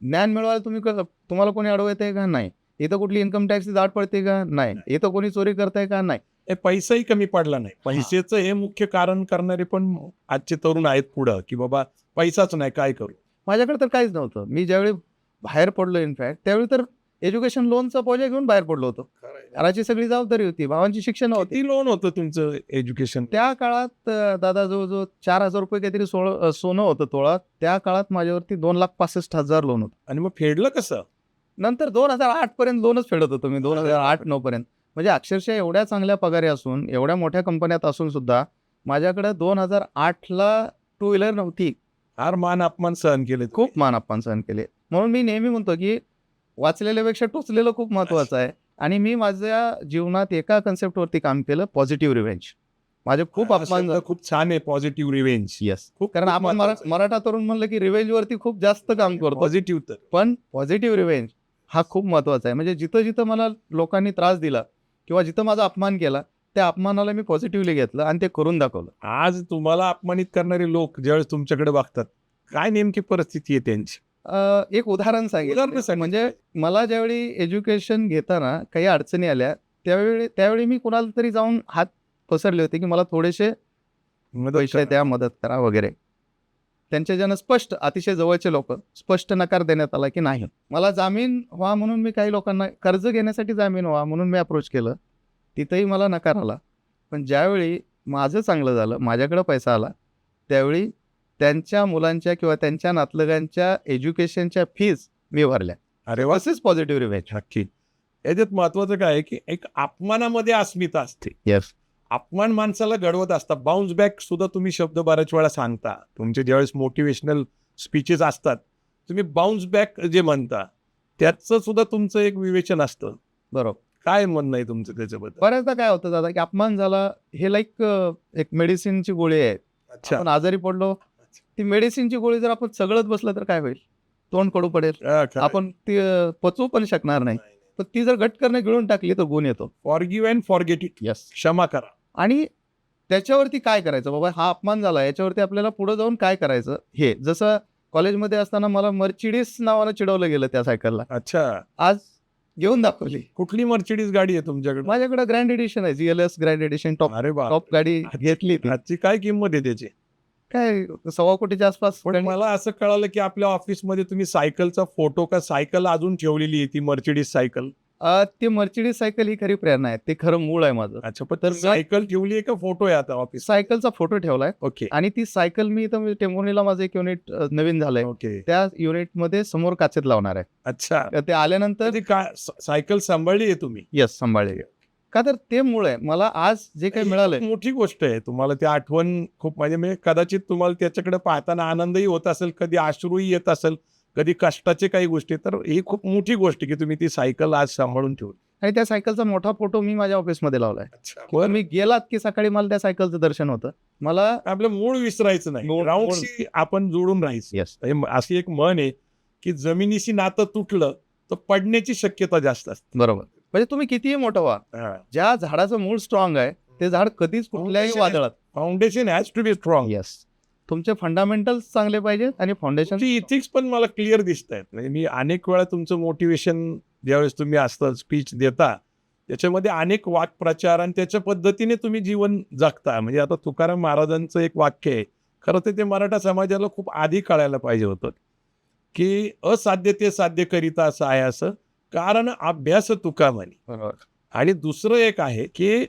ज्ञान मिळवायला तुम्हाला कोणी अडवत का नाही, इथं कुठली इन्कम टॅक्सची दाट पडते का नाही, इथं कोणी चोरी करताय का नाही, हे पैसाही कमी पडला नाही. पैशाचं हे मुख्य कारण करणारे पण आजचे तरुण आहेत पुढं, की बाबा पैसाच नाही काय करू. माझ्याकडे तर काहीच नव्हतं. मी ज्यावेळी बाहेर पडलो इनफॅक्ट त्यावेळी तर एज्युकेशन लोनचा प्रोजेक्ट घेऊन बाहेर पडलो होतो. घराची सगळी जबाबदारी होती, भावांची शिक्षण होती. किती लोन होतं तुमचं एज्युकेशन? त्या काळात दादा जवळजवळ 4,000 रुपये काहीतरी सोनं होतं तोळा. त्या काळात माझ्यावरती 2,65,000 लोन होतं. आणि मग फेडलं कसं? नंतर 2008 पर्यंत लोनच फेडत होतो मी. 2008-9 पर्यंत. म्हणजे अक्षरशः एवढ्या चांगल्या पगारी असून एवढ्या मोठ्या कंपन्यात असून सुद्धा माझ्याकडे 2008ला टू व्हीलर नव्हती. फार मान अपमान सहन केले. खूप मान अपमान सहन केले. म्हणून मी नेहमी म्हणतो की वाचलेल्यापेक्षा टोचलेलं खूप महत्वाचं आहे. आणि मी माझ्या जीवनात एका कन्सेप्टवरती काम केलं, पॉझिटिव्ह रिव्हेंज. माझे खूप अपमान. खूप छान आहे पॉझिटिव्ह रिव्हेंज. येस. कारण आपण मराठा तरुण म्हणलं की रिव्हेंज वरती खूप जास्त काम करतो. पॉझिटिव्ह तर पण पॉझिटिव्ह रिव्हेंज हा खूप महत्वाचा आहे. म्हणजे जिथं जिथं मला लोकांनी त्रास दिला किंवा जिथं माझा अपमान केला त्या अपमानाला मी पॉझिटिव्हली घेतलं आणि ते करून दाखवलं. आज तुम्हाला अपमानित करणारे लोक ज्यावेळेस तुमच्याकडे बघतात काय नेमकी परिस्थिती आहे त्यांची? एक उदाहरण सांगितलं. म्हणजे मला ज्यावेळी एज्युकेशन घेताना काही अडचणी आल्या त्यावेळी मी कोणाला तरी जाऊन हात पसरले होते की मला थोडेसे पैसे द्या, मदत करा वगैरे. त्यांच्या ज्यानं स्पष्ट, अतिशय जवळचे लोक, स्पष्ट नकार देण्यात आला की नाही. मला जामीन व्हा म्हणून मी काही लोकांना, कर्ज घेण्यासाठी जामीन व्हा म्हणून मी अप्रोच केलं, तिथंही मला नकार आला. पण ज्यावेळी माझं चांगलं झालं, माझ्याकडे पैसा आला, त्यावेळी त्यांच्या मुलांच्या किंवा त्यांच्या नातलगांच्या एज्युकेशनच्या फीज मी भरल्या. अरे वा. असेच पॉझिटिव्ह रिव्हेंज. नक्की. याच्यात महत्वाचं काय आहे की एक अपमानामध्ये अस्मिता असते. येस. अपमान माणसाला घडवत असतात. बाउन्स बॅक सुद्धा तुम्ही शब्द बऱ्याच वेळा सांगता. तुमचे ज्यावेळेस मोटिवेशनल स्पीचेस असतात, तुम्ही बाउन्स बॅक जे म्हणता, त्याचं सुद्धा तुमचं एक विवेचन असतं. बरोबर. काय म्हणणं आहे तुमचं त्याच्याबद्दल? बऱ्याचदा काय होतं दादा, की अपमान झाला हे लाईक एक मेडिसिनची गोळी आहे. अच्छा. आपण आजारी पडलो, ती मेडिसिनची गोळी जर आपण सगळत बसलं तर काय होईल? तोंड कडू पडेल. खरं. आपण ती पचवू पण शकणार नाही. तर ती जर घटकरने गिळून टाकली तर गुण येतो. Forgive and forget it. Yes. क्षमा करा. आणि त्याच्यावरती काय करायचं बाबा, हा अपमान झाला, याच्यावरती आपल्याला पुढे जाऊन काय करायचं, हे जसं कॉलेजमध्ये असताना मला मर्सिडीज नावानं चिडवलं गेलं त्या सायकलला. अच्छा. आज घेऊन दाखवली. कुठली मर्सिडीज गाडी आहे तुमच्याकडे? माझ्याकडे ग्रँड एडिशन आहे, GLS ग्रँड एडिशन टॉप अरे बाप. टॉप गाडी घेतली ती. आजची काय किंमत आहे त्याची? काय 1.25 कोटीच्या आसपास. पण मला असं कळालं की आपल्या ऑफिसमध्ये तुम्ही सायकलचा फोटो का सायकल अजून ठेवलेली आहे, ती मर्सिडीज सायकल. ती मर्सिडीज सायकल ही खरी प्रेरणा आहे, ते खरं मूळ आहे माझं. अच्छा. पण तर सायकल ठेवली आहे का फोटो आहे आता ऑफिस? सायकलचा फोटो ठेवलाय. ओके. आणि ती सायकल मी इथं टेंभुर्णीला माझं एक युनिट नवीन झालंय. ओके. त्या युनिटमध्ये समोर काचेत लावणार आहे. अच्छा. तर ते आल्यानंतर ती काय सायकल सांभाळली आहे तुम्ही? येस, सांभाळले. का तर ते मूळ आहे. मला आज जे काही मिळालंय, खूप मोठी गोष्ट आहे. तुम्हाला ती आठवण खूप म्हणजे कदाचित तुम्हाला त्याच्याकडे पाहताना आनंदही होत असेल, कधी अश्रूही येत असेल, कधी कष्टाचे काही गोष्टी. तर ही खूप मोठी गोष्ट आहे की तुम्ही ती सायकल आज सांभाळून ठेवली. आणि त्या सायकलचा मोठा फोटो मी माझ्या ऑफिसमध्ये लावलाय. अच्छा. किंवा मी गेलात की सकाळी मला त्या सायकलचं दर्शन होतं. मला आपलं मूळ विसरायचं नाही. मूळ- ग्राउंडशी आपण जोडून राहायचं. येस, अशी एक म्हण आहे की जमिनीशी नातं तुटलं तर पडण्याची शक्यता जास्त असते. बरोबर. म्हणजे तुम्ही कितीही मोठं व्हा, हा. ज्या झाडाचं मूळ स्ट्रॉंग आहे ते झाड कधीच कुठल्याही Foundation वादळात. Foundation has to be strong. Yes, तुमचे फंडामेंटल्स चांगले पाहिजेत आणि फाउंडेशन. तुमची इथिक्स पण मला क्लिअर दिसत आहेत. म्हणजे मी अनेक वेळा तुमचं मोटिवेशन ज्यावेळेस तुम्ही असता स्पीच देता, त्याच्यामध्ये अनेक वाक्प्रचार आणि त्याच्या पद्धतीने तुम्ही जीवन जगता. म्हणजे आता तुकाराम महाराजांचं एक वाक्य आहे, खरं तर ते मराठा समाजाला खूप आधी कळायला पाहिजे होतं की असाध्य ते साध्य करिता असं आहे, असं कारण अभ्यास तुका म्हणे. बरोबर. आणि दुसरं एक आहे की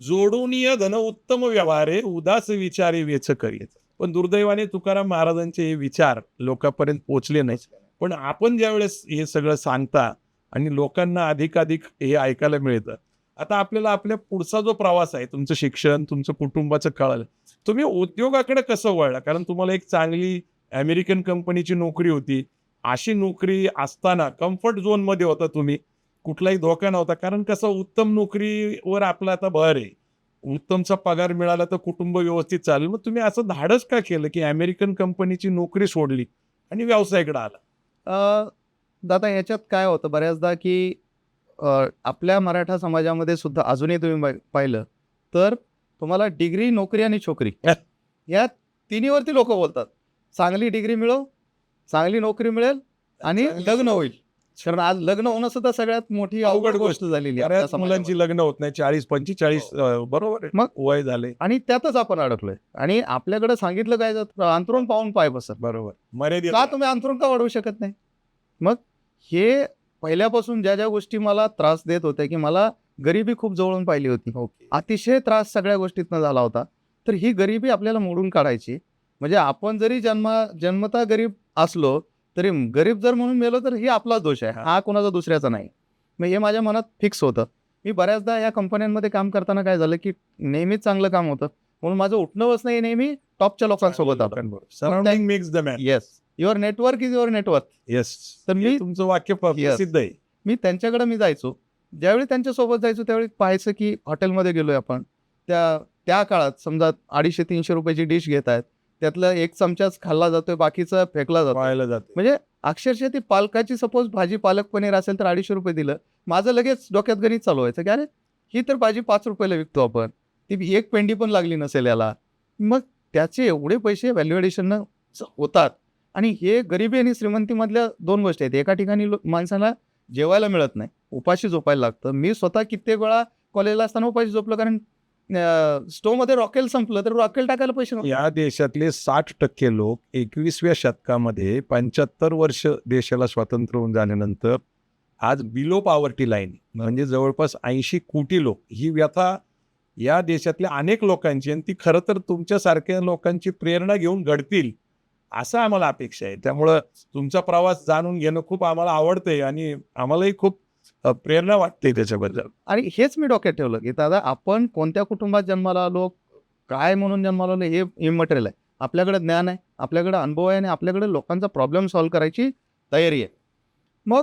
जोडूनिय धन उत्तम व्यवहारे उदास विचारे वेच करीत. पण दुर्दैवाने तुकाराम महाराजांचे हे विचार लोकांपर्यंत पोहोचले नाही. पण आपण ज्यावेळेस हे सगळं सांगता आणि लोकांना अधिकाधिक हे ऐकायला मिळतं, आता आपल्याला आपल्या पुढचा जो प्रवास आहे, तुमचं शिक्षण, तुमचं कुटुंबाचं कळलं, तुम्ही उद्योगाकडे कसं वळला? कारण तुम्हाला एक चांगली अमेरिकन कंपनीची नोकरी होती. अशी नोकरी असताना कम्फर्ट झोनमध्ये होता तुम्ही, कुठलाही धोका नव्हता. कारण कसं उत्तम नोकरीवर आपला आता भर आहे, उत्तमचा पगार मिळाला तर कुटुंब व्यवस्थित चालेल. मग तुम्ही असं धाडस का केलं की अमेरिकन कंपनीची नोकरी सोडली आणि व्यवसायाकडे आला? दादा याच्यात काय होतं बऱ्याचदा की आपल्या मराठा समाजामध्ये सुद्धा अजूनही तुम्ही पाहिलं तर तुम्हाला डिग्री, नोकरी आणि छोकरी या तिन्हीवरती लोक बोलतात. चांगली डिग्री मिळव, चांगली नोकरी मिळेल आणि लग्न होईल. कारण आज लग्न होणं सुद्धा सगळ्यात मोठी अवघड गोष्ट झालेली आहे आपल्या बऱ्याच मुलांची समाजामध्ये. लग्न होत नाही. 40-45 बरोबर आहे. मग वय झाले. आणि त्यातच आपण अडकलोय. आणि आपल्याकडे सांगितलं काय जातं, अंथरूण पाहून पाय बसत. बरोबर. मर्यादित का तुम्ही अंथरूण का वाढवू शकत नाही? मग हे पहिल्यापासून ज्या ज्या गोष्टी मला त्रास देत होत्या की मला गरिबी खूप जवळून पाहिली होती, ओके. अतिशय त्रास सगळ्या गोष्टीतनं झाला होता. तर ही गरिबी आपल्याला मोडून काढायची. म्हणजे आपण जरी जन्मता गरीब असलो तरी गरीब जर म्हणून मेलो तर ही आपलाच दोष आहे, हा कोणाचा दुसऱ्याचा नाही. मग हे माझ्या मनात फिक्स होतं. मी बऱ्याचदा या कंपन्यांमध्ये काम करताना काय झालं की नेहमीच चांगलं काम होतं, म्हणून माझं उठणं बसणं हे नेहमी टॉपच्या लोकांसोबत आलं. Surrounding makes the man. Yes, your network is your network. Yes. तर मी तुमचं वाक्य प्रसिद्ध आहे. मी त्यांच्याकडे मी जायचो. ज्यावेळी त्यांच्यासोबत जायचो त्यावेळी पाहायचं की हॉटेलमध्ये गेलोय आपण, त्या काळात समजा 250-300 रुपयाची डिश घेत आहेत, त्यातलं एक चमचाच खाल्ला जातोय, बाकीचा फेकला जातो. पाहायला जाते. म्हणजे अक्षरशः ती पालकाची सपोज भाजी पालक पनीर असेल तर 250 रुपये दिलं, माझं लगेच डोक्यात गणित चालू व्हायचं की अरे ही तर भाजी 5 रुपयाला विकतो आपण, ती एक पेंडी पण लागली नसेल याला. मग त्याचे एवढे पैसे व्हॅल्यू ॲडिशननं होतात. आणि हे गरिबी आणि श्रीमंतीमधल्या दोन गोष्टी आहेत. एका ठिकाणी माणसाला जेवायला मिळत नाही, उपाशी झोपायला लागतं. मी स्वतः कित्येक वेळा कॉलेजला असताना उपाशी झोपलो, कारण स्टोव्हमध्ये रॉकेल संपलं तर रॉकेल टाकायला पैसे नव्हते. या देशातले 60% लोक 21व्या शतकामध्ये 75 वर्ष देशाला स्वातंत्र्य होऊन झाल्यानंतर आज बिलो पॉवर्टी लाईन, म्हणजे जवळपास 80 कोटी लोक, ही व्यथा या देशातल्या अनेक लोकांची, आणि ती खरं तर तुमच्यासारख्या लोकांची प्रेरणा घेऊन घडतील असं आम्हाला अपेक्षा आहे. त्यामुळं तुमचा प्रवास जाणून घेणं खूप आम्हाला आवडतंय आणि आम्हालाही खूप प्रेरणा वाटते त्याच्याबद्दल. आणि हेच मी डोक्यात ठेवलं की दादा आपण कोणत्या कुटुंबात जन्माला आलो, काय म्हणून जन्माला आलो हे इमटेरियल आहे. आपल्याकडे ज्ञान आहे, आपल्याकडे अनुभव आहे आणि आपल्याकडे लोकांचा प्रॉब्लेम सॉल्व्ह करायची तयारी आहे. मग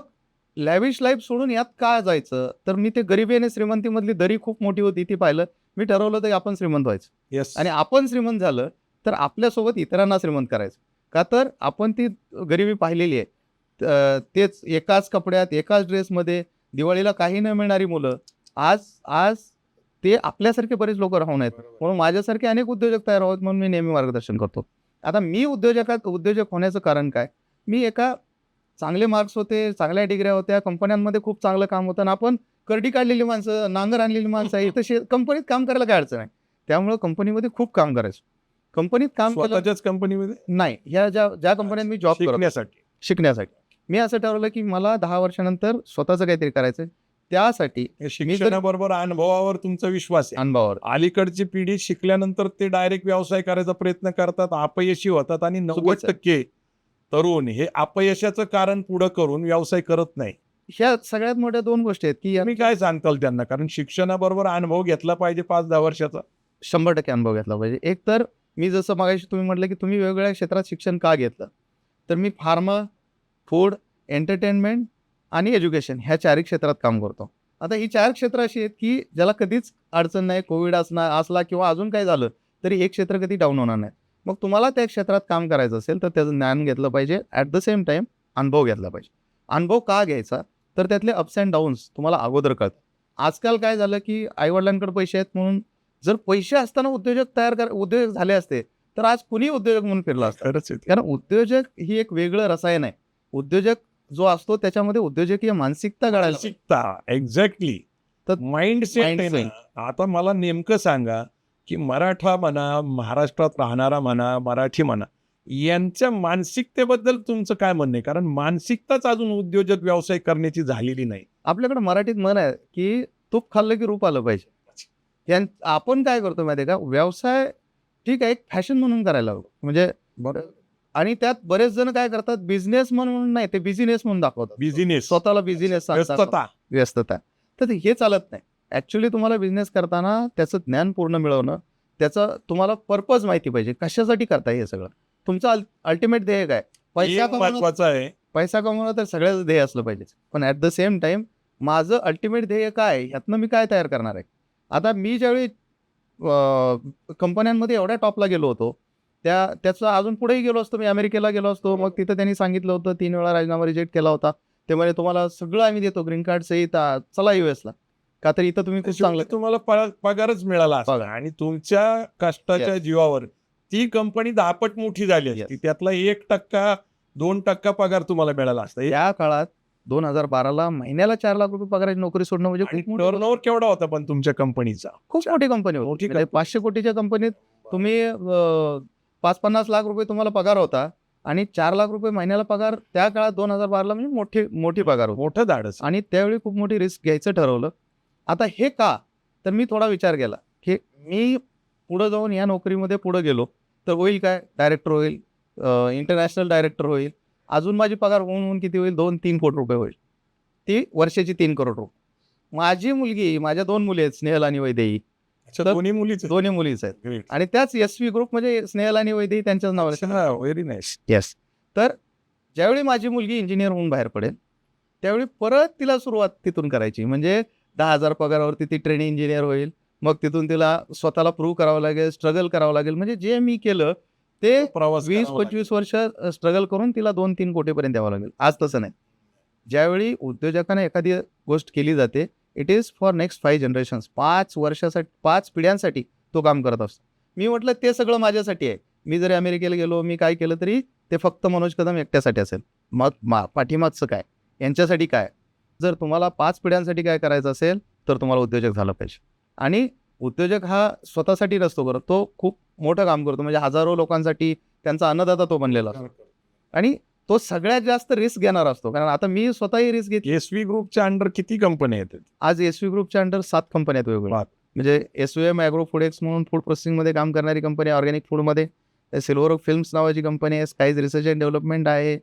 लॅविश लाईफ सोडून यात का जायचं? तर मी ते गरिबी आणि श्रीमंतीमधली दरी खूप मोठी होती ती पाहिलं. मी ठरवलं तर आपण श्रीमंत व्हायचं येस. आणि आपण श्रीमंत झालं तर आपल्यासोबत इतरांना श्रीमंत करायचं. का तर आपण ती गरिबी पाहिलेली आहे. तेच एकाच कपड्यात, एकाच ड्रेसमध्ये दिवाळीला काही न मिळणारी मुलं आज आज ते आपल्यासारखे बरेच लोक राहून आहेत. म्हणून माझ्यासारखे अनेक उद्योजक तयार आहोत म्हणून मी नेहमी मार्गदर्शन करतो. आता मी उद्योजक होण्याचं कारण काय? मी एका चांगले मार्क्स होते, चांगल्या डिग्र्या होत्या, कंपन्यांमध्ये खूप चांगलं काम होतं आणि आपण करडी काढलेली माणसं, नांगर आणलेली माणसं आहे. इथं कंपनीत काम करायला काय अडचण आहे? त्यामुळं कंपनीमध्ये खूप काम करायचं. कंपनीत काम केलं स्वतःच्याच कंपनीमध्ये नाही. ह्या ज्या कंपन्यात मी जॉब करतो शिकण्यासाठी मी असं ठरवलं की मला 10 वर्षानंतर स्वतःचं काहीतरी करायचं. त्यासाठी शिक्षणाबरोबर अनुभवावर तुमचा विश्वास आहे. अनुभवावर अलीकडची पिढी शिकल्यानंतर ते डायरेक्ट व्यवसाय करायचा प्रयत्न करतात, अपयशी होतात आणि 90% तरुण हे अपयशाचं कारण पुढं करून व्यवसाय करत नाही. ह्या सगळ्यात मोठ्या 2 गोष्टी आहेत की तुम्ही काय सांगताल त्यांना? कारण शिक्षणाबरोबर अनुभव घेतला पाहिजे 5-10 वर्षाचा. 100% अनुभव घेतला पाहिजे. एक तर मी जसं मगाशी तुम्ही म्हटलं की तुम्ही वेगवेगळ्या क्षेत्रात शिक्षण का घेतलं? तर मी फार्मा, फूड, एंटरटेनमेंट आणि एज्युकेशन ह्या 4ही क्षेत्रात काम करतो. आता ही 4 क्षेत्र अशी आहेत की ज्याला कधीच अडचण नाही. कोविड असला किंवा अजून काय झालं तरी हे क्षेत्र कधी डाऊन होणार नाही. मग तुम्हाला त्या क्षेत्रात काम करायचं असेल तर त्याचं ज्ञान घेतलं पाहिजे. ॲट द सेम टाईम अनुभव घेतला पाहिजे. अनुभव का घ्यायचा? तर त्यातले अप्स अँड डाऊन्स तुम्हाला अगोदर कळतात. आजकाल काय झालं की आईवडिलांकडे पैसे आहेत म्हणून जर पैसे असताना उद्योजक झाले असते तर आज कुणी उद्योजक म्हणून फिरला असतं. खरंच आहे. कारण उद्योजक ही एक वेगळं रसायन आहे. उद्योजक जो असतो त्याच्यामध्ये उद्योजकीय मानसिकता घडायला मानसिकता एक्झॅक्टली तर माइंडसेट आहे mindset. ना. आता मला नेमकं सांगा की मराठा म्हणा, महाराष्ट्रात राहणारा म्हणा, मराठी म्हणा, यांच्या मानसिकतेबद्दल तुमचं काय म्हणणं आहे? कारण मानसिकताच अजून उद्योजक व्यवसाय करण्याची झालेली नाही. आपल्याकडे मराठीत म्हण आहे की तूप खाल्लं की रूप आलं पाहिजे. आपण काय करतो माहिती आहे का? व्यवसाय ठीक आहे एक फॅशन म्हणून करायला हवं. म्हणजे आणि त्यात बरेच जण काय करतात बिझनेस म्हणून नाही ते बिझनेस म्हणून दाखवतात. बिझनेस, स्वतःला बिझनेस व्यस्तता. तर हे चालत नाही. ऍक्च्युली तुम्हाला बिझनेस करताना त्याचं ज्ञान पूर्ण मिळवणं, त्याचं तुम्हाला पर्पज माहिती पाहिजे. कशासाठी करताय हे सगळं? तुमचं अल्टिमेट ध्येय काय? पैसा कमवणं. महत्वाचं आहे. पैसा कमवणं तर सगळ्याच ध्येय असलं पाहिजे. पण ऍट द सेम टाइम माझं अल्टिमेट ध्येय काय आहे? ह्यातनं मी काय तयार करणार आहे? आता मी ज्यावेळी कंपन्यांमध्ये एवढ्या टॉपला गेलो होतो त्याचं अजून पुढेही गेलो असतो. मी अमेरिकेला गेलो असतो. मग तिथं त्यांनी सांगितलं होतं 3 वेळा राजीनामा रिजेक्ट केला होता. ते म्हणजे तुम्हाला सगळं आम्ही देतो ग्रीन कार्ड सहित चला US ला. का तर इथं तुम्ही खूप चांगलं तुम्हाला पगारच मिळाला असता आणि तुमच्या कष्टाच्या जीवावर ती कंपनी 10 पट मोठी झाली असती. त्यातला 1%, 2% पगार तुम्हाला मिळाला असता. या काळात 2012ला महिन्याला 4 लाख रुपये पगाराची नोकरी सोडणं म्हणजे टर्नओव्हर केवढा होता पण तुमच्या कंपनीचा? खूप मोठी कंपनी होती. 500 कोटीच्या कंपनीत तुम्ही 5-50 लाख रुपये तुम्हाला पगार होता आणि 4 लाख रुपये महिन्याला पगार त्या काळात 2012ला म्हणजे मोठी पगार होती. मोठं धाडस. आणि त्यावेळी खूप मोठी रिस्क घ्यायचं ठरवलं. आता हे का? तर मी थोडा विचार केला की मी पुढे जाऊन या नोकरीमध्ये पुढे गेलो तर होईल काय? डायरेक्टर होईल, इंटरनॅशनल डायरेक्टर होईल. अजून माझी पगार होऊन किती होईल? 2-3 कोटी रुपये होईल. ती वर्षाची 3 करोड रुपये. माझी मुलगी, माझ्या 2 मुली आहेत, स्नेहल आणि वैदेही. दोन्ही मुलीच आहेत आणि त्याच SV ग्रुप म्हणजे स्नेहल आणि वैदेही त्यांच्याच नावाने. Very nice. येस. तर ज्यावेळी माझी मुलगी इंजिनियर होऊन बाहेर पडेल त्यावेळी परत तिला सुरुवात तिथून करायची. म्हणजे 10,000 पगारावरती ती ट्रेनिंग इंजिनियर होईल. मग तिथून तिला स्वतःला प्रूव्ह करावं लागेल, स्ट्रगल करावं लागेल. म्हणजे जे मी केलं ते 20-25 वर्ष स्ट्रगल करून तिला 2-3 कोटीपर्यंत द्यावं लागेल. आज तसं नाही. ज्यावेळी उद्योजकांना एखादी गोष्ट केली जाते it is for next 5 generations. 5 वर्षासाठी, 5 पिढ्यांसाठी तो काम करत असतो. मी म्हटलं ते सगळं माझ्यासाठी आहे. मी जरी अमेरिकेला गेलो, मी काय केलं तरी ते फक्त मनोज कदम एकट्यासाठी असेल. मग पाठीमागचं काय? यांच्यासाठी काय? जर तुम्हाला 5 पिढ्यांसाठी काय करायचं असेल तर तुम्हाला उद्योजक झालं पाहिजे. आणि उद्योजक हा स्वतःसाठी नसतो करत, तो खूप मोठं काम करतो. म्हणजे हजारो लोकांसाठी त्यांचा अन्नदाता तो बनलेला असतो आणि तो सगळ्यात जास्त रिस्क घेणार असतो. कारण आता मी स्वतःही रिस्क घेतली. SV ग्रुपच्या अंडर किती कंपन्या आहेत? आज SV ग्रुपच्या अंडर 7 कंपन्या आहेत वेगवेगळ्या. म्हणजे SOM ॲग्रो फूडेक्स म्हणून फूड प्रोसेसिंगमध्ये काम करणारी कंपनी, ऑर्गॅनिक फूडमध्ये सिल्वर फिल्म्स नावाची कंपनी आहे, स्काईज रिसर्च अँड डेव्हलपमेंट आहे,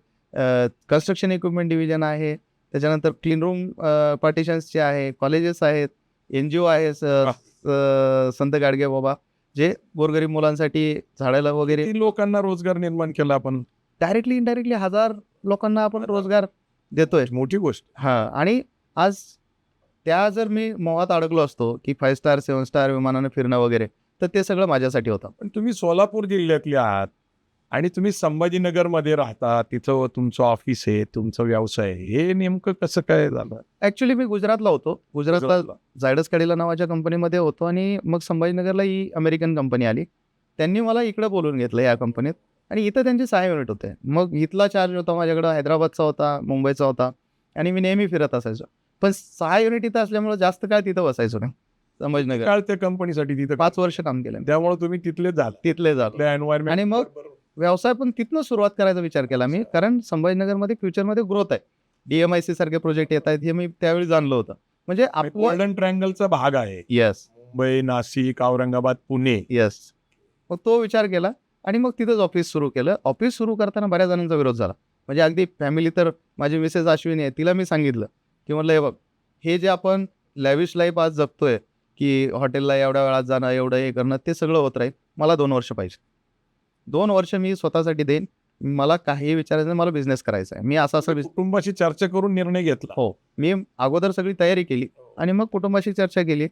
कन्स्ट्रक्शन इक्विपमेंट डिव्हिजन आहे, त्याच्यानंतर क्लीन रूम पार्टिशन्सचे आहे, कॉलेजेस आहेत, NGO आहे, संत गाडगे बाबा, जे गोरगरीब मुलांसाठी झाडाला वगैरे किती लोकांना रोजगार निर्माण केला आपण, डायरेक्टली इनडायरेक्टली 1000 लोकांना आपण रोजगार देतोय. मोठी गोष्ट. आणि आज त्या जर मी मोहात अडकलो असतो की 5 स्टार 7 स्टार विमानानं फिरणं वगैरे, तर ते सगळं माझ्यासाठी होतं. पण तुम्ही सोलापूर जिल्ह्यातले आहात आणि तुम्ही संभाजीनगरमध्ये राहता, तिथं तुमचं ऑफिस आहे, तुमचा व्यवसाय आहे. हे नेमकं कसं काय झालं? ऍक्च्युली मी गुजरातला होतो. गुजरातला गुजरातला. झायडस कॅडिला नावाच्या कंपनीमध्ये होतो आणि मग संभाजीनगरला ही अमेरिकन कंपनी आली. त्यांनी मला इकडे बोलवून घेतलं या कंपनीत आणि इथं त्यांचे 6 युनिट होते. मग इथला चार्ज होता माझ्याकडं, हैदराबादचा होता, मुंबईचा होता आणि मी नेहमी फिरत असायचो. पण 6 युनिट इथं असल्यामुळे जास्त काळ तिथं बसायचो नाही. संभाजीनगर काळ त्या कंपनीसाठी तिथं 5 वर्ष काम केलं. त्यामुळे तुम्ही तिथले झाले, तिथले झालं आपल्या एन्व्हायरमेंट. आणि मग व्यवसाय पण तिथनं सुरुवात करायचा विचार केला मी, कारण संभाजीनगरमध्ये फ्युचरमध्ये ग्रोथ आहे. DMIC सारखे प्रोजेक्ट येत आहेत हे मी त्यावेळी जाणलं होतं. म्हणजे आपलं गोल्डन ट्रायंगलचा भाग आहे, येस मुंबई, नाशिक, औरंगाबाद, पुणे. येस. मग तो विचार केला आणि मग तिथंच ऑफिस सुरू केलं. ऑफिस सुरू करताना बऱ्याच जणांचा विरोध झाला. म्हणजे अगदी फॅमिली, तर माझी मिसेस अश्विनी आहे, तिला मी सांगितलं की म्हटलं हे बघ, हे जे आपण लॅविश लाईफ आज जगतोय की हॉटेलला एवढ्या वेळात जाणं, एवढं हे करणं, ते सगळं होत राहील. मला 2 वर्ष पाहिजे. 2 वर्ष मी स्वतःसाठी देईन. मला काही विचारायचं नाही, मला बिझनेस करायचा आहे. मी असा कुटुंबाशी चर्चा करून निर्णय घेतला. हो, मी अगोदर सगळी तयारी केली आणि मग कुटुंबाशी चर्चा केली.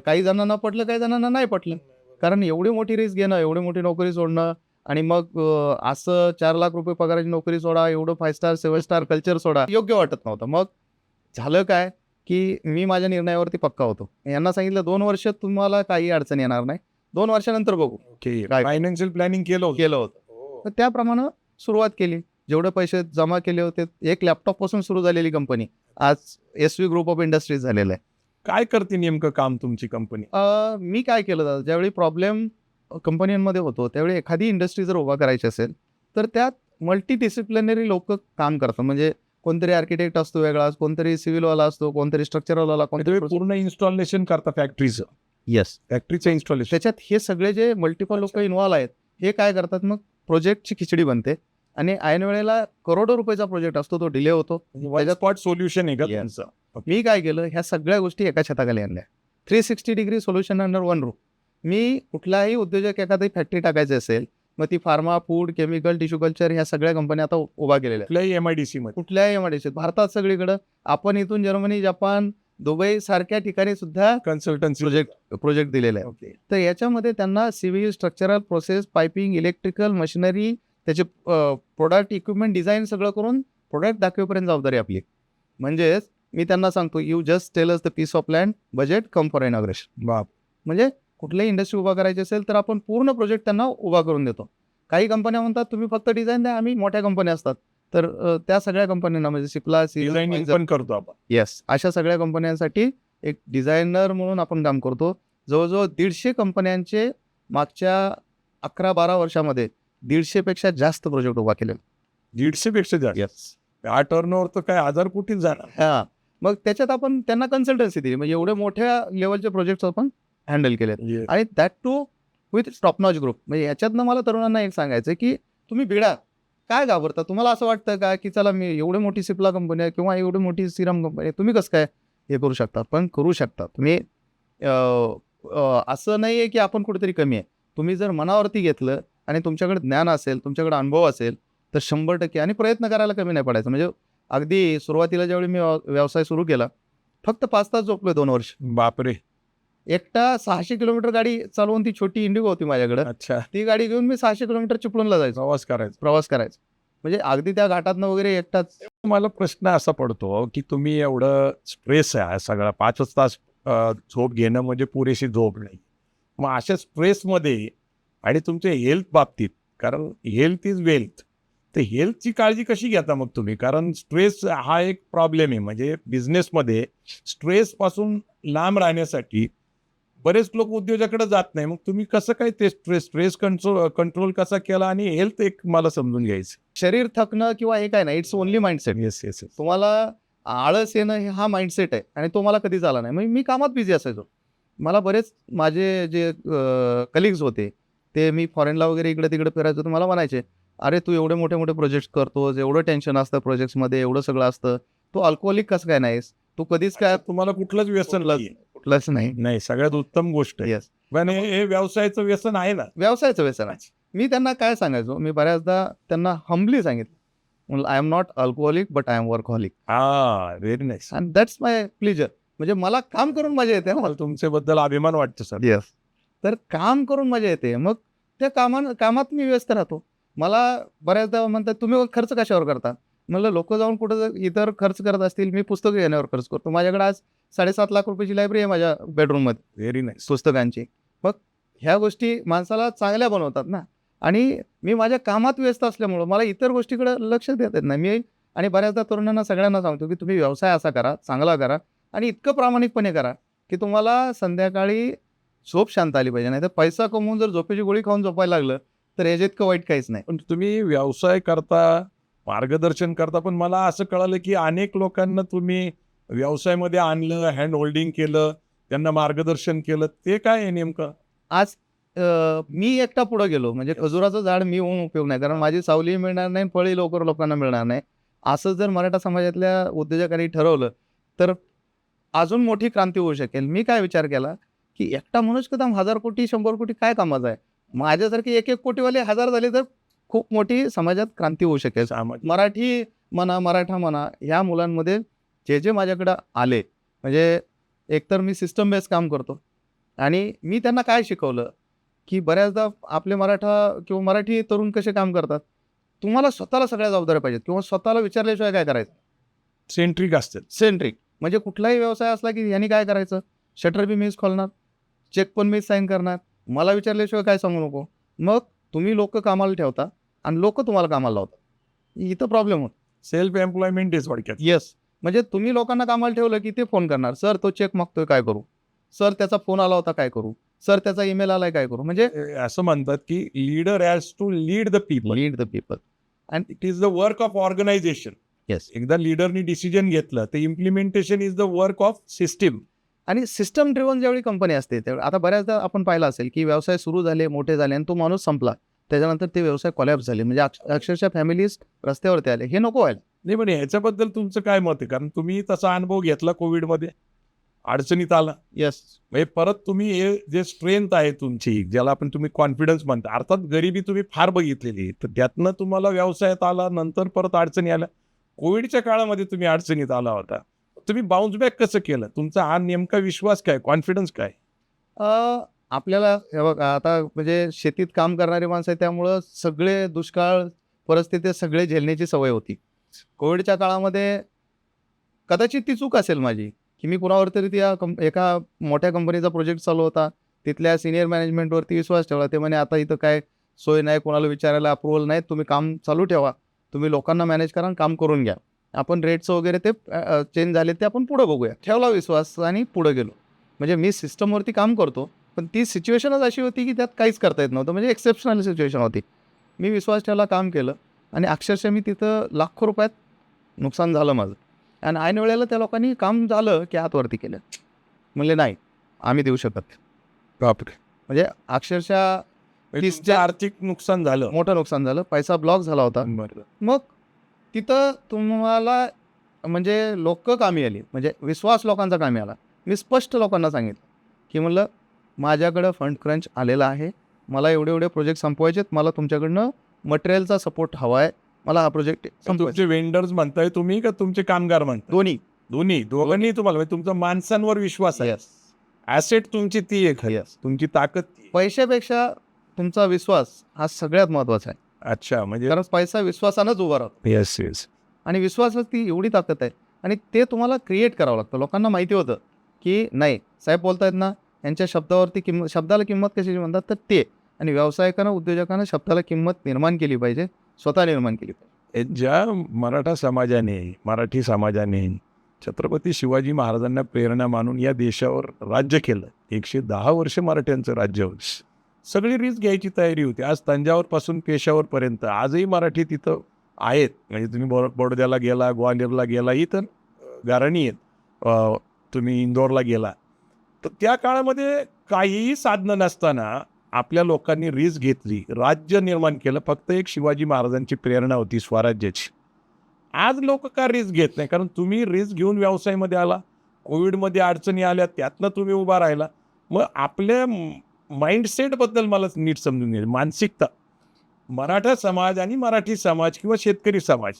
काही जणांना पटलं, काही जणांना नाही पटलं. कारण एवढी मोठी रिस्क घेणं, एवढी मोठी नोकरी सोडणं आणि मग असं 4 लाख रुपये पगाराची नोकरी सोडा, एवढं 5 स्टार 7 स्टार कल्चर सोडा, योग्य वाटत नव्हतं. मग झालं काय की मी माझ्या निर्णयावरती पक्का होतो. यांना सांगितलं 2 वर्ष तुम्हाला काही अडचण येणार नाही, 2 वर्षानंतर बघू. ओके, काय? फायनान्शियल प्लॅनिंग केलं होतं. केलं होतं. तर त्याप्रमाणे सुरुवात केली. जेवढे पैसे जमा केले होते, एक लॅपटॉप पासून सुरू झालेली कंपनी आज SV ग्रुप ऑफ इंडस्ट्रीज झालेलं आहे. काय करते नेमकं काम तुमची कंपनी? मी काय केलं दादा, ज्यावेळी प्रॉब्लेम कंपन्यांमध्ये होतो त्यावेळी एखादी इंडस्ट्री जर उभा करायची असेल तर त्यात मल्टी डिसिप्लिनरी लोक काम करतात. म्हणजे कोणतरी आर्किटेक्ट असतो वेगळाच, कोणतरी सिव्हिलवाला असतो, कोणतरी स्ट्रक्चरवाला, तुम्ही पूर्ण इन्स्टॉलेशन करता फॅक्टरीचं? येस. फॅक्टरीचं इन्स्टॉलेशन. त्याच्यात हे सगळे जे मल्टिपल लोक इन्व्हॉल्व आहेत, हे काय करतात, मग प्रोजेक्टची खिचडी बनते आणि ऐन वेळेला करोडो रुपयाचा प्रोजेक्ट असतो, तो डिले होतो. त्याच्यात स्पॉट सोल्युशन आहे का Yes. तुमचं? मी काय केलं, ह्या सगळ्या गोष्टी एका छताखाली आणल्या. 360 degree solution under one roof. मी कुठलाही उद्योजक एखादी फॅक्टरी टाकायची असेल, मग ती pharma, food, chemical, tissue culture, ह्या सगळ्या कंपन्या आता उभा केलेल्या आहेत. कुठल्याही MIDC मध्ये. कुठल्याही एमआयडीसी भारतात सगळीकडं. आपण इथून जर्मनी, जपान, दुबई सारख्या ठिकाणी सुद्धा कन्सल्टन्सी प्रोजेक्ट दिलेले आहे. ओके. तर याच्यामध्ये त्यांना civil, structural, process, piping, electrical, machinery, त्याचे प्रोडक्ट, इक्विपमेंट डिझाईन सगळं करून प्रोडक्ट दाखवेपर्यंत जबाबदारी आपली. म्हणजेच मी त्यांना सांगतो, you just tell us the piece of land, budget, come for inauguration. बाप. म्हणजे कुठलीही इंडस्ट्री उभा करायची असेल तर आपण पूर्ण प्रोजेक्ट त्यांना उभा करून देतो. काही कंपन्या म्हणतात तुम्ही फक्त डिझाईन द्या, आम्ही मोठ्या कंपन्या असतात. तर त्या सगळ्या कंपन्यांना म्हणजे सिप्ला, डिझायनिंग पण करतो आपण. येस, अशा सगळ्या कंपन्यांसाठी एक डिझायनर म्हणून आपण काम करतो. जवळजवळ 150 कंपन्यांचे मागच्या 11-12 वर्षामध्ये 150 पेक्षा जास्त प्रोजेक्ट उभा केले. 150 पेक्षा जास्त. येस. हा टर्नओव्हर तर काय 1000 कोटीच जाणार. हां, मग त्याच्यात आपण त्यांना कन्सल्टन्सी दिली. म्हणजे एवढे मोठ्या लेवलचे प्रोजेक्ट आपण हँडल केलेत Yes. आणि that too with top notch group. म्हणजे याच्यातनं मला तरुणांना एक सांगायचं आहे की तुम्ही भिडा, काय घाबरता? तुम्हाला असं वाटतं का की चला मी एवढी मोठी सिप्ला कंपनी आहे किंवा एवढी मोठी सिरम कंपनी आहे, तुम्ही कसं काय हे करू शकता? पण करू शकता तुम्ही. असं नाही आहे की आपण कुठेतरी कमी आहे. तुम्ही जर मनावरती घेतलं आणि तुमच्याकडे ज्ञान असेल, तुमच्याकडे अनुभव असेल, तर 100% आणि प्रयत्न करायला कमी नाही पडायचं. म्हणजे अगदी सुरुवातीला ज्यावेळी मी व्यवसाय सुरू केला, फक्त 5 तास झोपलोय 2 वर्ष. बापरे. एकटा 600 किलोमीटर गाडी चालवून, ती छोटी इंडिगो होती माझ्याकडे, अच्छा. ती गाडी घेऊन मी 600 किलोमीटर चिपळूणला जायचो, प्रवास करायचा. म्हणजे अगदी त्या घाटातनं वगैरे एकटाच. मला प्रश्न असा पडतो की तुम्ही एवढं स्ट्रेस आहे सगळा, 5 तास झोप घेणं म्हणजे पुरेशी झोप नाही. मग अशा स्ट्रेसमध्ये आणि तुमच्या हेल्थ बाबतीत, कारण हेल्थ इज वेल्थ, तर हेल्थची काळजी कशी घेता मग तुम्ही? कारण स्ट्रेस हा एक प्रॉब्लेम आहे. म्हणजे बिझनेसमध्ये स्ट्रेसपासून लांब राहण्यासाठी बरेच लोक उद्योजकाकडे जात नाही. मग तुम्ही कसं काय ते स्ट्रेस कंट्रोल कसा केला आणि हेल्थ एक मला समजून घ्यायचं. शरीर थकणं किंवा हे काय नाही, it's only mindset. Yes yes yes. तुम्हाला आळस येणं हा माइंडसेट आहे आणि तो मला कधीच आला नाही. मी कामात बिझी असायचो. मला बरेच माझे जे कलिग्स होते, ते मी फॉरेनला वगैरे इकडे तिकडे फिरायचो, तर मला म्हणायचे, अरे तू एवढे मोठे मोठे प्रोजेक्ट्स करतोस, एवढं टेन्शन असतं प्रोजेक्ट्समध्ये, एवढं सगळं असतं, तू अल्कोहोलिक कसं काय नाहीस, तू कधीच काय तुम्हाला कुठलंच व्यसन नाही. कुठलंच नाही. नाही, सगळ्यात उत्तम गोष्ट आहे. येस, पण हे व्यवसायाचं व्यसन आहे ना. व्यवसायाचं व्यसन आहे. मी त्यांना काय सांगायचो, मी बऱ्याचदा त्यांना हंबली सांगितलं, म्हणलं I am not alcoholic but I am workaholic very nice. And that's my pleasure. म्हणजे मला काम करून मजा येते ना. मला तुमच्याबद्दल अभिमान वाटतो सर. येस, तर काम करून मजा येते. मग त्या कामात मी व्यस्त राहतो. मला बऱ्याचदा म्हणतात तुम्ही खर्च कशावर करता? म्हणलं लोक जाऊन कुठं जर इतर खर्च करत असतील, मी पुस्तकं घेण्यावर खर्च करतो. माझ्याकडे आज 7.5 लाख रुपयाची लायब्ररी आहे माझ्या बेडरूममध्ये व्हेरी नाईस. पुस्तकांची. मग ह्या गोष्टी माणसाला चांगल्या बनवतात ना. आणि मी माझ्या कामात व्यस्त असल्यामुळं मला इतर गोष्टीकडे लक्ष देता येत नाही. मी आणि बऱ्याचदा तरुणांना सगळ्यांना सांगतो की तुम्ही व्यवसाय असा करा, चांगला करा आणि इतकं प्रामाणिकपणे करा की तुम्हाला संध्याकाळी झोप शांत आली पाहिजे. नाही तर पैसा कमवून जर झोपेची गोळी खाऊन झोपायला लागलं तर याच्या इतकं वाईट काहीच नाही. पण तुम्ही व्यवसाय करता, मार्गदर्शन करता, पण मला असं कळालं की अनेक लोकांना तुम्ही व्यवसायामध्ये आणलं, हँड होल्डिंग केलं, त्यांना मार्गदर्शन केलं. ते काय आहे नेमकं? आज मी एकटा पुढे गेलो म्हणजे खजुराचं झाड मी होऊन उपयोग नाही, कारण माझी सावली मिळणार नाही, फळी लवकर लोकांना मिळणार नाही. असं जर मराठा समाजातल्या उद्योजकांनी ठरवलं तर अजून मोठी क्रांती होऊ शकेल. मी काय विचार केला की एकटा माणूस कदम 1000 कोटी 100 कोटी काय कामाचा आहे. माझ्यासारखे 1-1 कोटीवाले 1000 झाले तर खूप मोठी समाजात क्रांती होऊ शकेल. मराठी म्हणा, मराठा म्हणा, ह्या मुलांमध्ये जे माझ्याकडं आले, म्हणजे एकतर मी सिस्टम बेस काम करतो आणि मी त्यांना काय शिकवलं की बऱ्याचदा आपले मराठा किंवा मराठी तरुण कसे काम करतात, तुम्हाला स्वतःला सगळ्या जबाबदाऱ्या पाहिजेत किंवा स्वतःला विचारल्याशिवाय काय करायचं. सेंट्रिक असतात. सेंट्रिक म्हणजे कुठलाही व्यवसाय असला की यांनी काय करायचं, शटर बी मीच खोलणार, चेक पण मीच साईन करणार, मला विचारल्याशिवाय काय सांगू नको. मग तुम्ही लोक कामाला ठेवता आणि लोक तुम्हाला कामाला लावतात. इथं प्रॉब्लेम होतो. सेल्फ एम्प्लॉयमेंट इज थोडक्यात. येस, म्हणजे तुम्ही लोकांना कामाला ठेवलं की ते फोन करणार, सर तो चेक मागतोय काय करू, सर त्याचा फोन आला होता काय करू, सर त्याचा ईमेल आलाय काय करू. म्हणजे असं म्हणतात की leader has to lead the people. Lead the people and it is the work of organization. Yes. एकदा लीडरनी डिसिजन घेतलं तर implementation is the work of system. आणि सिस्टम ड्रिव्हन ज्यावेळी कंपनी असते त्यावेळी आता बऱ्याचदा आपण पाहिलं असेल की व्यवसाय सुरू झाले, मोठे झाले आणि तो माणूस संपला, त्याच्यानंतर ते व्यवसाय कोलॅप्स झाले, म्हणजे अक्षरशः फॅमिलीज रस्त्यावरती आले. हे नको व्हायला. नाही, पण ह्याच्याबद्दल तुमचं काय मत आहे? कारण तुम्ही तसा अनुभव घेतला कोविडमध्ये, अडचणीत आला. येस, म्हणजे परत तुम्ही हे जे स्ट्रेंथ आहे तुमची, ज्याला आपण तुम्ही कॉन्फिडन्स म्हणता, अर्थात गरिबी तुम्ही फार बघितलेली, तर त्यातनं तुम्हाला व्यवसायात आला, नंतर परत अडचणी आल्या. कोविडच्या काळामध्ये तुम्ही अडचणीत आला होता, तुम्ही बाउन्स बॅक कसं केलं? तुमचा हा नेमका विश्वास काय, कॉन्फिडन्स काय? आपल्याला हे बघा आता म्हणजे शेतीत काम करणारी माणसं आहे, त्यामुळं सगळे दुष्काळ परिस्थिती सगळे झेलण्याची सवय होती. कोविडच्या काळामध्ये कदाचित ती चूक असेल माझी की मी कुणावर तरी त्या एका मोठ्या कंपनीचा प्रोजेक्ट चालू होता, तिथल्या सिनियर मॅनेजमेंटवरती विश्वास ठेवला. ते म्हणे आता इथं काय सोय नाही, कोणाला विचारायला अप्रुव्हल नाही, तुम्ही काम चालू ठेवा, तुम्ही लोकांना मॅनेज करा आणि काम करून घ्या, आपण रेट्स वगैरे ते चेंज झाले ते आपण पुढं बघूया. ठेवला विश्वास आणि पुढं गेलो. म्हणजे मी सिस्टमवरती काम करतो, पण ती सिच्युएशनच अशी होती की त्यात काहीच करता येत नव्हतं, म्हणजे एक्सेप्शनल सिच्युएशन होती. मी विश्वास ठेवला, काम केलं आणि अक्षरशः मी तिथं लाखो रुपयात नुकसान झालं माझं. आणि ऐन वेळेला त्या लोकांनी काम झालं की हातवरती केलं, म्हणले नाही आम्ही देऊ शकत. बापरे. म्हणजे अक्षरशः तुमचं आर्थिक नुकसान झालं. मोठं नुकसान झालं, पैसा ब्लॉक झाला होता. बरं. मग तिथं तुम्हाला म्हणजे लोक कामी आली, म्हणजे विश्वास लोकांचा कामी आला. मी स्पष्ट लोकांना सांगितलं की म्हणलं माझ्याकडं फंड क्रंच आलेला आहे, मला एवढे एवढे प्रोजेक्ट संपवायचेत, मला तुमच्याकडनं मटेरियलचा सपोर्ट हवा आहे, मला हा प्रोजेक्ट तुमचे वेंडर्स म्हणताय तुम्ही का तुमचे कामगार म्हणताय? दोन्ही दोघांनी तुम्हाला, म्हणजे तुमचा माणसांवर विश्वास आहे. यस, ॲसेट तुमची ती आहे खरी, यस. तुमची ताकद ती आहे. पैशापेक्षा तुमचा विश्वास हा सगळ्यात महत्त्वाचा आहे. अच्छा, म्हणजे कारण पैसा विश्वासानंच उभा राहतो. Yes yes. आणि विश्वासाची एवढी ताकद आहे आणि ते तुम्हाला क्रिएट करावं लागतं. लोकांना माहिती होतं की नाही साहेब बोलतायत ना, यांच्या शब्दावरती शब्दाला किंमत कशाची म्हणतात तर ते. आणि व्यावसायिकांना, उद्योजकांना शब्दाला किंमत निर्माण केली पाहिजे, स्वतः निर्माण केली पाहिजे. ज्या मराठा समाजाने, मराठी समाजाने छत्रपती शिवाजी महाराजांना प्रेरणा मानून या देशावर राज्य केलं, 110 वर्ष मराठ्यांचं राज्य होतं, सगळी रिस्क घ्यायची तयारी होती. आज तंजावरपासून पेशावरपर्यंत आजही मराठी तिथं आहेत. म्हणजे तुम्ही बडोद्याला गेला, ग्वाल्हेरला गेला, इतर गारणी आहेत, तुम्ही इंदोरला गेला, तर त्या काळामध्ये काहीही साधनं नसताना आपल्या लोकांनी रिस्क घेतली, राज्य निर्माण केलं. फक्त एक शिवाजी महाराजांची प्रेरणा होती स्वराज्याची. आज लोक का रिस्क घेत नाही? कारण तुम्ही रिस्क घेऊन व्यवसायामध्ये आला, कोविडमध्ये अडचणी आल्या, त्यातनं तुम्ही उभा राहिला. मग आपल्या माइंडसेटबद्दल मला नीट समजून घ्यायचं, मानसिकता. मराठा समाज आणि मराठी समाज किंवा शेतकरी समाज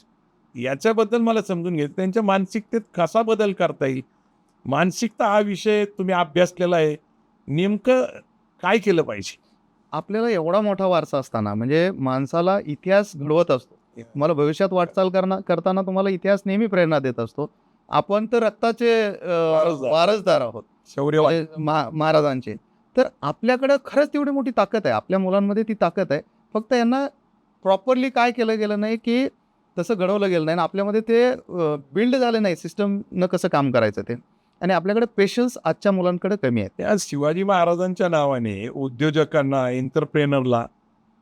याच्याबद्दल मला समजून घ्यायचं, त्यांच्या मानसिकतेत कसा बदल करता येईल? मानसिकता हा विषय तुम्ही अभ्यासलेला आहे. नेमकं काय केलं पाहिजे? आपल्याला एवढा मोठा वारसा असताना म्हणजे माणसाला इतिहास घडवत असतो. तुम्हाला भविष्यात वाटचाल करताना तुम्हाला इतिहास नेहमी प्रेरणा देत असतो. आपण तर रक्ताचे वारसदार. वारसदार आहोत शौर्यवान. म्हणजे महाराजांचे. तर आपल्याकडं खरंच तेवढी मोठी ताकद आहे. आपल्या मुलांमध्ये ती ताकद आहे. फक्त यांना प्रॉपरली काय केलं गेलं नाही, की तसं घडवलं गेलं नाही आणि आपल्यामध्ये ते बिल्ड झालं नाही सिस्टमनं कसं काम करायचं ते. आणि आपल्याकडे पेशन्स आजच्या मुलांकडे कमी आहेत. त्या शिवाजी महाराजांच्या नावाने उद्योजकांना, एंटरप्रेनरला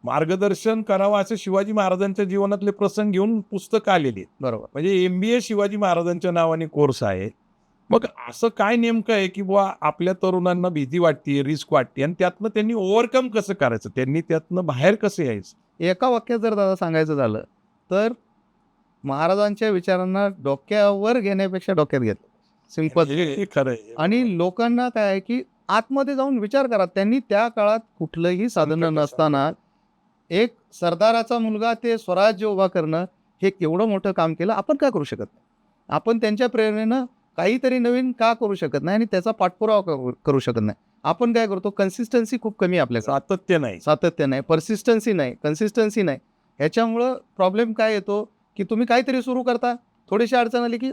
मार्गदर्शन करावं असं शिवाजी महाराजांच्या जीवनातले प्रसंग घेऊन पुस्तकं आलेली आहेत. बरोबर. म्हणजे MBA शिवाजी महाराजांच्या नावाने कोर्स आहे. मग असं काय नेमकं आहे, की बुवा आपल्या तरुणांना भीती वाटते, रिस्क वाटते आणि त्यातनं त्यांनी ओव्हरकम कसं करायचं? त्यांनी त्यातनं बाहेर कसं यायचं? एका वाक्यात जर दादा सांगायचं झालं तर महाराजांच्या विचारांना डोक्यावर घेण्यापेक्षा डोक्यात घेतलं. सिंपल. हे खरं आहे. आणि लोकांना काय आहे, की आतमध्ये जाऊन विचार करा. त्यांनी त्या काळात कुठलंही साधन नसताना एक सरदाराचा मुलगा ते स्वराज्य उभा करणं हे केवढं मोठं काम केलं. आपण काय करू शकत नाही? आपण त्यांच्या प्रेरणेनं काहीतरी नवीन का करू शकत नाही आणि त्याचा पाठपुरावा करू शकत नाही? आपण काय करतो? कन्सिस्टन्सी खूप कमी आहे आपल्याकडे. सातत्य नाही. सातत्य नाही, पर्सिस्टन्सी नाही, कन्सिस्टन्सी नाही. ह्याच्यामुळं प्रॉब्लेम काय येतो, की तुम्ही काहीतरी सुरू करता, थोडीशी अडचण आली की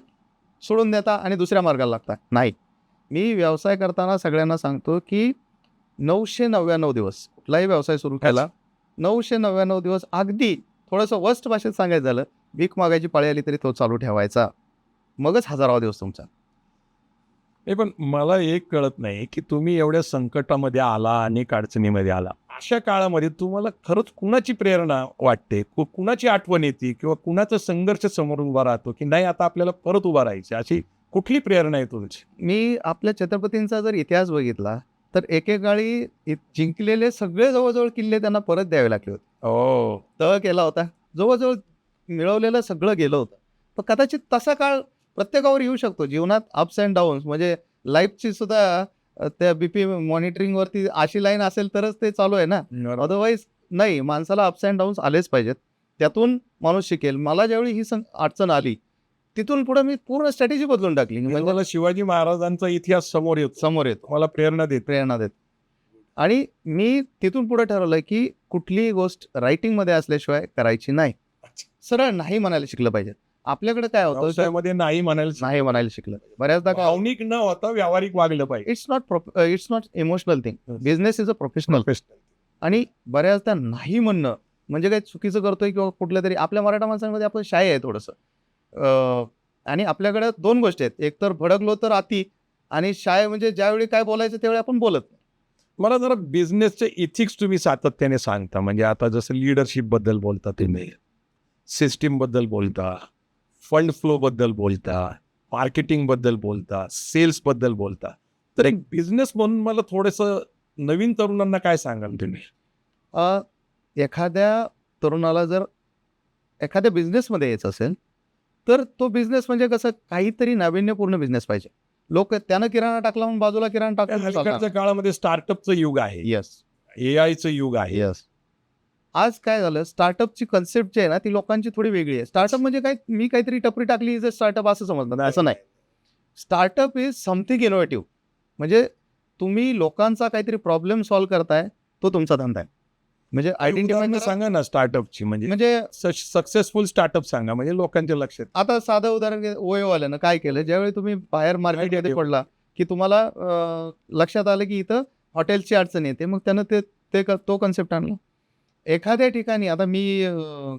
सोडून देता आणि दुसऱ्या मार्गाला लागता. नाही. मी व्यवसाय करताना सगळ्यांना सांगतो, की 999 दिवस कुठलाही व्यवसाय सुरू केला, 999 दिवस अगदी थोडंसं वर्स्ट भाषेत सांगायचं झालं, भीक मागायची पाळी आली तरी तो चालू ठेवायचा. मगच 1000वा दिवस तुमचा. नाही, पण मला एक कळत नाही, की तुम्ही एवढ्या संकटामध्ये आला, अनेक अडचणीमध्ये आला. अशा काळामध्ये तुम्हाला खरंच कुणाची प्रेरणा वाटते? कुणाची आठवण येते किंवा कुणाचा संघर्ष समोर उभा राहतो, की नाही आता आपल्याला परत उभा राहायचं, अशी कुठली प्रेरणा आहे तुमची? मी आपल्या छत्रपतींचा जर इतिहास बघितला, तर एकेकाळी जिंकलेले सगळे जवळ किल्ले त्यांना परत द्यावे लागले होते. हो. तह केला होता. जवळ मिळवलेलं सगळं गेलं होतं. तर कदाचित तसा काळ प्रत्येकावर येऊ शकतो. जीवनात अप्स अँड डाऊन्स म्हणजे लाईफची सुद्धा त्या BP मॉनिटरिंगवरती अशी लाईन असेल तरच ते चालू आहे ना. अदरवाईज नाही. माणसाला अप्स अँड डाऊन्स आलेच पाहिजेत. त्यातून माणूस शिकेल. मला ज्यावेळी ही अडचण आली, तिथून पुढे मी पूर्ण स्ट्रॅटेजी बदलून टाकली. म्हणजे मला शिवाजी महाराजांचा इतिहास समोर येतो, मला प्रेरणा देत. प्रेरणा देत. आणि मी तिथून पुढे ठरवलं, की कुठलीही गोष्ट रायटिंगमध्ये असल्याशिवाय करायची नाही. सरळ नाही म्हणायला शिकलं पाहिजे. आपल्याकडे काय होतं, व्यवसायामध्ये नाही म्हणायला नाही म्हणायला शिकलं पाहिजे. बऱ्याचदा काय भावनिक न होता व्यावहारिक वागलं पाहिजे. It's not emotional thing. Business is a professional. आणि बऱ्याचदा नाही म्हणणं म्हणजे काही चुकीचं करतोय किंवा कुठल्या तरी आपल्या मराठा माणसांमध्ये आपण शाय आहे थोडंसं. आणि आपल्याकडे 2 गोष्टी आहेत. एक तर भडकलो तर अति आणि शाय म्हणजे ज्यावेळी काय बोलायचं त्यावेळी आपण बोलत नाही. मला जरा बिझनेसचे इथिक्स तुम्ही सातत्याने सांगता. म्हणजे आता जसं लिडरशिप बद्दल बोलता तुम्ही, सिस्टीम बद्दल बोलता, फंड फ्लो बद्दल बोलता, मार्केटिंग बद्दल बोलता, सेल्स बद्दल बोलता. तर एक बिझनेस म्हणून मला थोडंसं नवीन तरुणांना काय सांगाल तुम्ही? एखाद्या तरुणाला जर एखाद्या बिझनेसमध्ये यायचं असेल तर तो बिझनेस म्हणजे कसं काहीतरी नाविन्यपूर्ण बिझनेस पाहिजे. लोक त्यानं किराणा टाकला म्हणून बाजूला किराणा अलीकडच्या टाकला. काळामध्ये स्टार्टअपचं युग आहे, येस AIचं युग आहे. येस. आज काय झालं, स्टार्टअपची कन्सेप्ट जी आहे ना ती लोकांची थोडी वेगळी आहे. स्टार्टअप म्हणजे काय, मी काहीतरी टपरी टाकली इज अ स्टार्टअप असं समजतात. असं नाही. Startup is something innovative. म्हणजे तुम्ही लोकांचा काहीतरी प्रॉब्लेम सॉल्व्ह करताय, तो तुमचा धंदा आहे. म्हणजे आयडेंटिफाय सांगा ना स्टार्टअपची, म्हणजे म्हणजे सक्सेसफुल स्टार्टअप सांगा म्हणजे लोकांच्या लक्षात. आता साधं उदाहरण ओयोवाल्यानं काय केलं, ज्यावेळी तुम्ही बाहेर मार्केटमध्ये पडला की तुम्हाला लक्षात आलं की इथं हॉटेलची अडचण येते, मग त्यानं तो कन्सेप्ट आणला. एखाद्या ठिकाणी आता मी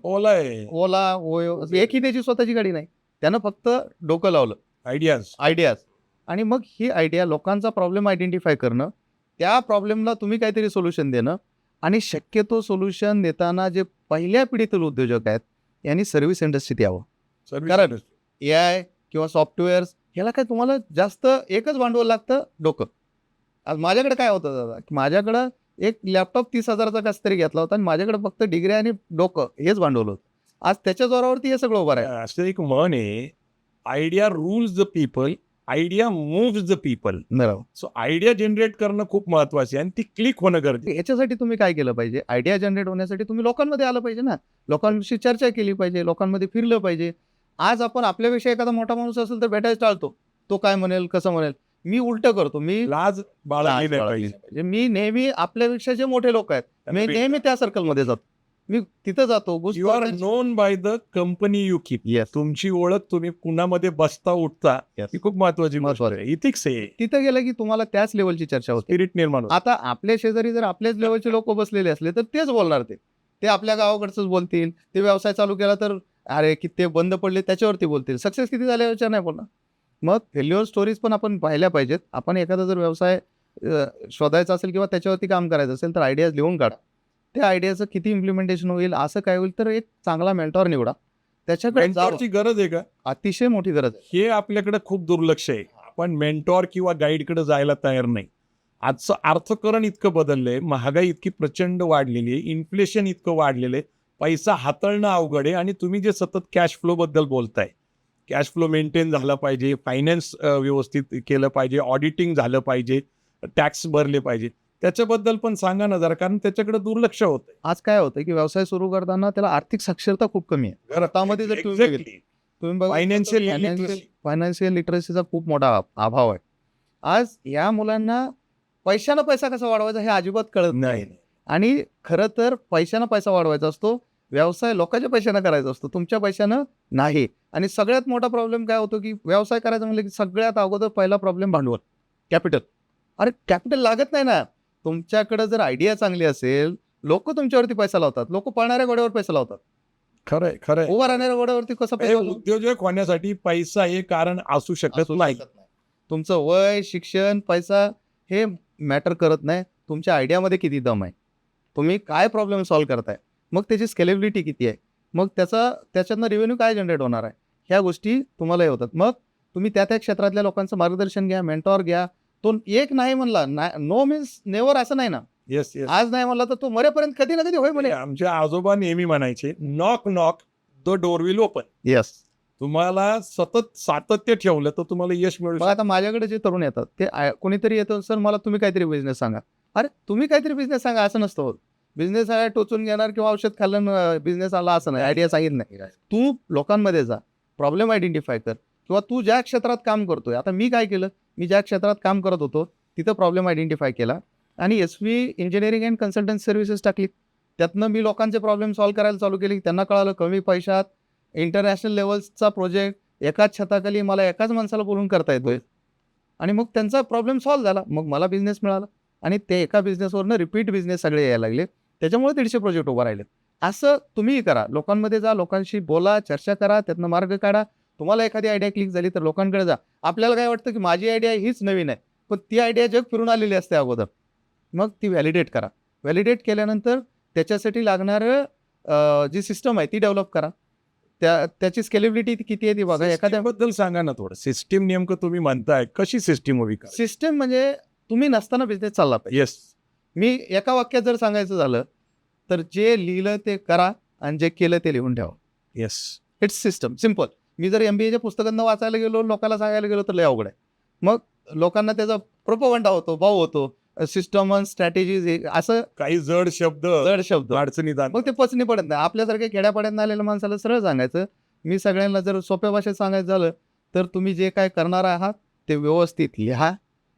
ओला ओयो एकही त्याची स्वतःची गाडी नाही, त्यानं फक्त डोकं लावलं आयडियाज आणि मग ही आयडिया लोकांचा प्रॉब्लेम आयडेंटिफाय करणं, त्या प्रॉब्लेमला तुम्ही काहीतरी सोल्युशन देणं आणि शक्यतो सोल्युशन देताना जे पहिल्या पिढीतील उद्योजक आहेत यांनी सर्व्हिस इंडस्ट्रीत यावं. कारण AI किंवा सॉफ्टवेअर्स ह्याला काय तुम्हाला जास्त एकच भांडवल लागतं, डोकं. आज माझ्याकडे काय होतं दादा, की माझ्याकडं एक लॅपटॉप 30,000चा कसं तरी घेतला होता आणि माझ्याकडे फक्त डिग्री आणि डोकं हेच भांडवल होतं. आज त्याच्या जोरावरती हे सगळं उभं आहे. असं एक म्हण आहे, idea rules the people, idea moves the people. बरोबर. सो आयडिया जनरेट करणं खूप महत्वाचं आहे आणि ती क्लिक होणं गरजेचं. याच्यासाठी तुम्ही काय केलं पाहिजे? आयडिया जनरेट होण्यासाठी तुम्ही लोकांमध्ये आलं पाहिजे ना. लोकांशी चर्चा केली पाहिजे, लोकांमध्ये फिरलं पाहिजे. आज आपण आपल्याविषयी एखादा मोठा माणूस असेल तर भेटायला टाळतो. तो काय म्हणेल, कसं म्हणेल. मी उलटं करतो. मी लाज बाळगली नाही बाळगली पाहिजे. नाही पाहिजे. मी नेहमी आपल्यापेक्षा जे मोठे लोक आहेत, मी नेहमी त्या सर्कलमध्ये जातो. मी तिथं जातो. You are known by the company you keep. Yes. तुमची ओळख तुम्ही कुणामध्ये बसता उठता ही खूप महत्वाची गोष्ट महत्वाचं. आहे. इथिक्स आहे, तिथं गेलं की तुम्हाला त्याच लेवलची चर्चा होते. स्पिरिट निर्माण होतं. आता आपल्या शेजारी जर आपल्याच लेवलचे लोक बसलेले असले तर तेच बोलणार. ते आपल्या गावाकडचंच बोलतील. ते व्यवसाय चालू केला तर अरे की ते बंद पडले त्याच्यावरती बोलतील. सक्सेस किती झाल्याच्या नाही बोलणार. मग फेल्युअर स्टोरीज पण आपण पाहिल्या पाहिजेत. आपण एखादा जर व्यवसाय शोधायचा असेल किंवा त्याच्यावरती काम करायचं असेल तर आयडियाज लिहून काढा. त्या आयडियाचं किती इम्प्लिमेंटेशन होईल, असं काय होईल, तर एक चांगला मेंटॉर निवडा. त्याच्याकडे जावं. मेंटॉरची गरज आहे का? अतिशय मोठी गरज आहे. हे आपल्याकडे खूप दुर्लक्ष आहे. आपण मेंटॉर किंवा गाईडकडे जायला तयार नाही. आजचं अर्थकारण इतकं बदललंय, महागाई इतकी प्रचंड वाढलेली आहे, इन्फ्लेशन इतकं वाढलेलं आहे, पैसा हाताळणं अवघड आहे. आणि तुम्ही जे सतत कॅश फ्लो बद्दल बोलताय, कॅश फ्लो मेंटेन झाला पाहिजे, फायनान्स व्यवस्थित केलं पाहिजे, ऑडिटिंग झालं पाहिजे, टॅक्स भरले पाहिजे, त्याच्याबद्दल पण सांगा ना जरा, कारण त्याच्याकडे दुर्लक्ष होतंय. आज काय होतं की व्यवसाय सुरू करताना त्याला आर्थिक साक्षरता खूप कमी आहे. भारतामध्ये जर तुम्ही Exactly. बघितलं, Financial फायनान्शियल लिटरसीचा खूप मोठा अभाव आहे. आज या मुलांना पैशानं पैसा कसा वाढवायचा हे अजिबात कळत नाही. नाही. आणि खरं तर पैशानं पैसा वाढवायचा असतो. व्यवसाय लोकांच्या पैशानं करायचा असतो, तुमच्या पैशानं नाही. आणि सगळ्यात मोठा प्रॉब्लेम काय होतो की व्यवसाय करायचा म्हणलं की सगळ्यात अगोदर पहिला प्रॉब्लेम भांडवल, कॅपिटल. अरे कॅपिटल लागत नाही ना. तुमच्याकडे जर आयडिया चांगली असेल, लोक तुमच्यावरती पैसा लावतात. लोक पळणाऱ्या घोड्यावर पैसा लावतात. खरंय खरंय. उभा राहणाऱ्या घोड्यावरती कसा हे पैसा लावू? उद्योजक होण्यासाठी पैसा हे कारण असू शकत असू नाही. शकत नाही. तुमचं वय, शिक्षण, पैसा हे मॅटर करत नाही. तुमच्या आयडियामध्ये किती दम आहे, तुम्ही काय प्रॉब्लेम सॉल्व्ह करताय, मग त्याची स्केलेबिलिटी किती आहे, मग त्याच्यातनं रेव्हेन्यू काय जनरेट होणार आहे, ह्या गोष्टी तुम्हाला हे होतात. मग तुम्ही त्या क्षेत्रातल्या लोकांचं मार्गदर्शन घ्या, मेंटॉर घ्या. तो एक नाही म्हणला, नो मीन्स नेव्हर असं नाही ना. Yes yes. आज नाही म्हणला तर तो मरेपर्यंत कधी ना कधी होय म्हणे. आमचे आजोबा नेहमी म्हणायचे, knock knock the door will open. Yes. तुम्हाला सतत सातत्य ठेवलं तर तुम्हाला यश मिळू मग आता माझ्याकडे जे तरुण येतात ते कोणीतरी येतं, सर मला तुम्ही काहीतरी बिझनेस सांगा. अरे तुम्ही काहीतरी बिझनेस सांगा असं नसतं होत. बिझनेस आहे टोचून घेणार किंवा औषध खाल्लं बिझनेस आला असं नाही. आयडिया सांगित नाही. तू लोकांमध्ये जा, प्रॉब्लेम आयडेंटिफाय कर, किंवा तू ज्या क्षेत्रात काम करतोय. आता मी काय केलं, मी ज्या क्षेत्रात काम करत होतो तिथं प्रॉब्लेम आयडेंटिफाय केला आणि SV engineering and consultancy services टाकली. त्यातनं मी लोकांचे प्रॉब्लेम सॉल्व्ह करायला चालू केले. त्यांना कळालं कमी पैशात इंटरनॅशनल लेवलचा प्रोजेक्ट एकाच छताखाली मला एकाच माणसाला बोलून करता येतोय. आणि मग त्यांचा प्रॉब्लेम सॉल्व्ह झाला. मग मला बिझनेस मिळाला आणि ते एका बिझनेसवरनं रिपीट बिझनेस सगळे यायला लागले. त्याच्यामुळे 150 प्रोजेक्ट उभा राहिले. असं तुम्हीही करा. लोकांमध्ये जा, लोकांशी बोला, चर्चा करा, त्यातनं मार्ग काढा. तुम्हाला एखादी आयडिया क्लिक झाली तर लोकांकडे जा. आपल्याला काय वाटतं की माझी आयडिया हीच नवीन आहे, पण ती आयडिया जग फिरून आलेली असते अगोदर. मग ती व्हॅलिडेट करा. व्हॅलिडेट केल्यानंतर त्याच्यासाठी लागणारं जी सिस्टम आहे ती डेव्हलप करा. त्याची स्केलेबिलिटी किती आहे ती बघा. एखाद्या बद्दल सांगा ना थोडं. सिस्टीम नेमकं तुम्ही म्हणताय, कशी सिस्टीम हवी? सिस्टम म्हणजे तुम्ही नसताना बिझनेस चालला पाहिजे. येस. मी एका वाक्यात जर सांगायचं झालं तर जे लिहिलं ते करा आणि जे केलं ते लिहून ठेवा. येस. It's system, simple. मी जर MBAच्या पुस्तकांना वाचायला गेलो, लोकांना सांगायला गेलो तर लय अवघड आहे. मग लोकांना त्याचा प्रोपोगंडा होतो, भाव होतो. सिस्टम अँड स्ट्रॅटेजीज असं काही जड शब्द अडचणीत आणतात. मग ते पचनी पडत नाही. आपल्यासारख्या खेड्यापाड्यात आलेल्या माणसाला सरळ सांगायचं. मी सगळ्यांना जर सोप्या भाषेत सांगायचं झालं तर तुम्ही जे काय करणार आहात ते व्यवस्थित लिहा,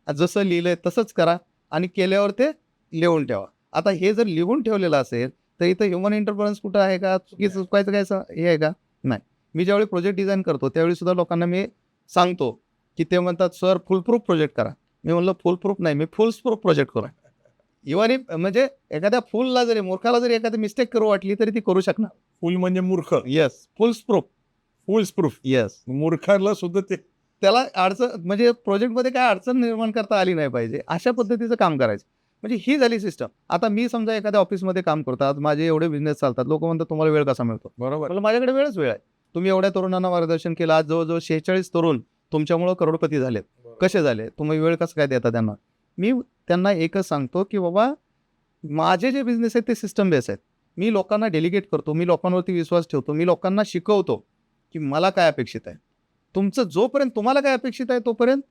जसं लिहिलंय तसंच करा आणि केल्यावर ते लिहून ठेवा. आता हे जर लिहून ठेवलेलं असेल तर इथं ह्युमन इंटरफरन्स कुठं आहे का, चुकीचं काय हे आहे का? नाही. मी ज्यावेळी प्रोजेक्ट डिझाईन करतो त्यावेळी सुद्धा लोकांना मी सांगतो की ते म्हणतात सर फुल प्रूफ प्रोजेक्ट करा. मी म्हणलं फुल प्रूफ नाही, मी फुल प्रूफ प्रोजेक्ट करा. इव्हन म्हणजे एखाद्या फुलला जरी, मूर्खाला जरी एखादी मिस्टेक करू वाटली तरी ती करू शकणार. फुल म्हणजे मूर्ख. Yes, foolproof. Foolproof. Yes. मूर्खाला सुद्धा ते त्याला अडचण म्हणजे प्रोजेक्टमध्ये काय अडचण निर्माण करता आली नाही पाहिजे, अशा पद्धतीचं काम करायचं. म्हणजे ही झाली सिस्टम. आता मी समजा एखाद्या ऑफिसमध्ये काम करतो, आज माझे एवढे बिझनेस चालतात, लोक म्हणतात तुम्हाला वेळ कसा मिळतो. बरोबर. मला माझ्याकडे वेळच वेळ आहे. तुम्ही एवढ्या तरुणांना मार्गदर्शन केलं. आज जवळजवळ 46 तरुण तुमच्यामुळं करोडपती झालेत. कसे झाले, तुम्ही वेळ कसं काय देता त्यांना. मी त्यांना एकच सांगतो की बाबा माझे जे बिझनेस आहेत ते सिस्टम बेस आहेत. मी लोकांना डेलिगेट करतो, मी लोकांवरती विश्वास ठेवतो, मी लोकांना शिकवतो की मला काय अपेक्षित आहे. तुमचं जोपर्यंत तुम्हाला काय अपेक्षित आहे तोपर्यंत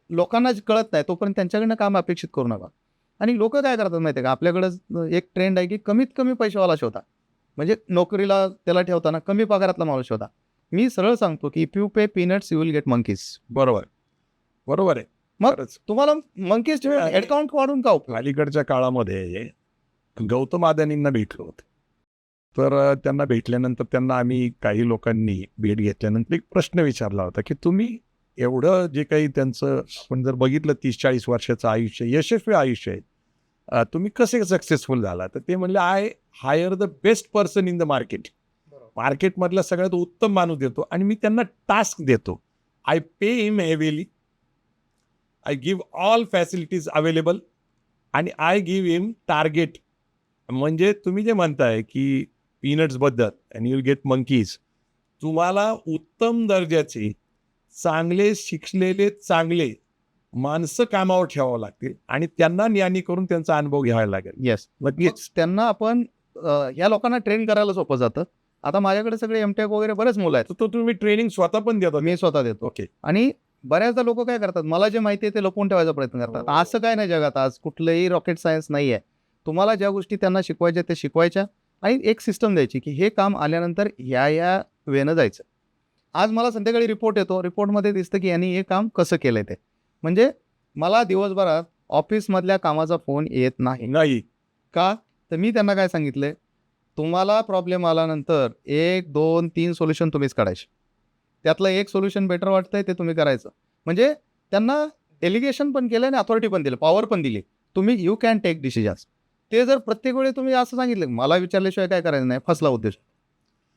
लोकांना कळत नाही तोपर्यंत त्यांच्याकडनं काम अपेक्षित करू नका. आणि लोक काय करतात माहिती आहे का, आपल्याकडं एक ट्रेंड आहे की कमीत कमी पैशावाला शोधा, म्हणजे नोकरीला त्याला ठेवताना कमी पगारातला माणूस शोधा. मी सरळ सांगतो की if you pay peanuts you will get monkeys. बरोबर आहे. मग खरंच. तुम्हाला मंकीज ठेवून हेडकाउंट वाढून का उपयोग? अलीकडच्या काळामध्ये गौतम अदानींना भेटलो होतो. तर त्यांना भेटल्यानंतर त्यांना आम्ही काही लोकांनी भेट घेतल्यानंतर एक प्रश्न विचारला होता की तुम्ही एवढं जे काही त्यांचं आपण जर बघितलं 30-40 वर्षाचं आयुष्य, यशस्वी आयुष्य आहे, तुम्ही कसे सक्सेसफुल झाला? तर ते म्हणले, I hire the best person in the market. मार्केटमधला सगळ्यात उत्तम माणूस देतो आणि मी त्यांना टास्क देतो. I pay him heavily, I give all facilities available आणि आय गिव्ह हिम टार्गेट. म्हणजे तुम्ही जे म्हणताय की पीनट्सबद्दल आणि यू गेट मंकीज, तुम्हाला उत्तम दर्जाचे चांगले शिकलेले चांगले माणसं कामावर ठेवावं लागतील आणि त्यांना ज्ञानी करून त्यांचा अनुभव घ्यावा लागेल. येस, नक्कीच. त्यांना आपण या लोकांना ट्रेन करायला सोपं जातं. आता माझ्याकडे सगळे एमटेक वगैरे बरेच मुलं आहेत, तर तुम्ही ट्रेनिंग स्वतः पण देता? मी स्वतः देतो. ओके. आणि बऱ्याचदा लोक काय करतात, मला जे माहिती आहे ते लपवून ठेवायचा प्रयत्न करतात. हो. असं काय नाही जगात, आज कुठलंही रॉकेट सायन्स नाही आहे. तुम्हाला ज्या गोष्टी त्यांना शिकवायच्या ते शिकवायच्या आणि एक सिस्टम द्यायची की हे काम आल्यानंतर या वेनं जायचं. आज मला संध्याकाळी रिपोर्ट येतो, रिपोर्टमध्ये दिसतं की यांनी हे काम कसं केलंय ते. म्हणजे मला दिवसभरात ऑफिसमधल्या कामाचा फोन येत नाही. का? तर मी त्यांना काय सांगितलंय, तुम्हाला प्रॉब्लेम आल्यानंतर 1, 2, 3 सोल्युशन तुम्हीच काढायचे. त्यातलं एक सोल्युशन बेटर वाटतंय ते तुम्ही करायचं. म्हणजे त्यांना डेलिगेशन पण केलं आणि अथॉरिटी पण दिलं, पॉवर पण दिली. तुम्ही यू कॅन टेक डिसिजन्स. ते जर प्रत्येक वेळी तुम्ही असं सांगितलं, मला विचारल्याशिवाय काय करायचं नाही, फसला उद्देश.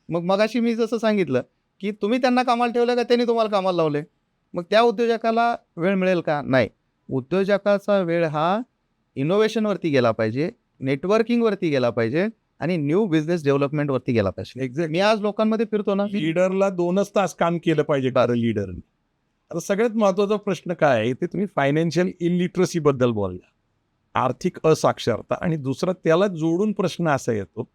मग मगाशी मी जसं सांगितलं की तुम्ही त्यांना कामाला ठेवलं का त्यांनी तुम्हाला कामाला लावले, मग त्या उद्योजकाला वेळ मिळेल का? नाही. उद्योजकाचा वेळ हा इनोव्हेशनवरती गेला पाहिजे, नेटवर्किंगवरती गेला पाहिजे आणि न्यू बिझनेस डेव्हलपमेंटवरती गेला पाहिजे. एक्झॅक्ट. मी आज लोकांमध्ये फिरतो ना, लीडरला 2च तास काम केलं पाहिजे खरं लीडरने. आता सगळ्यात महत्वाचा प्रश्न काय आहे ते तुम्ही फायनान्शियल इलिटरसी बद्दल बोलला, आर्थिक असाक्षरता. आणि दुसरा त्याला जोडून प्रश्न असा येतो,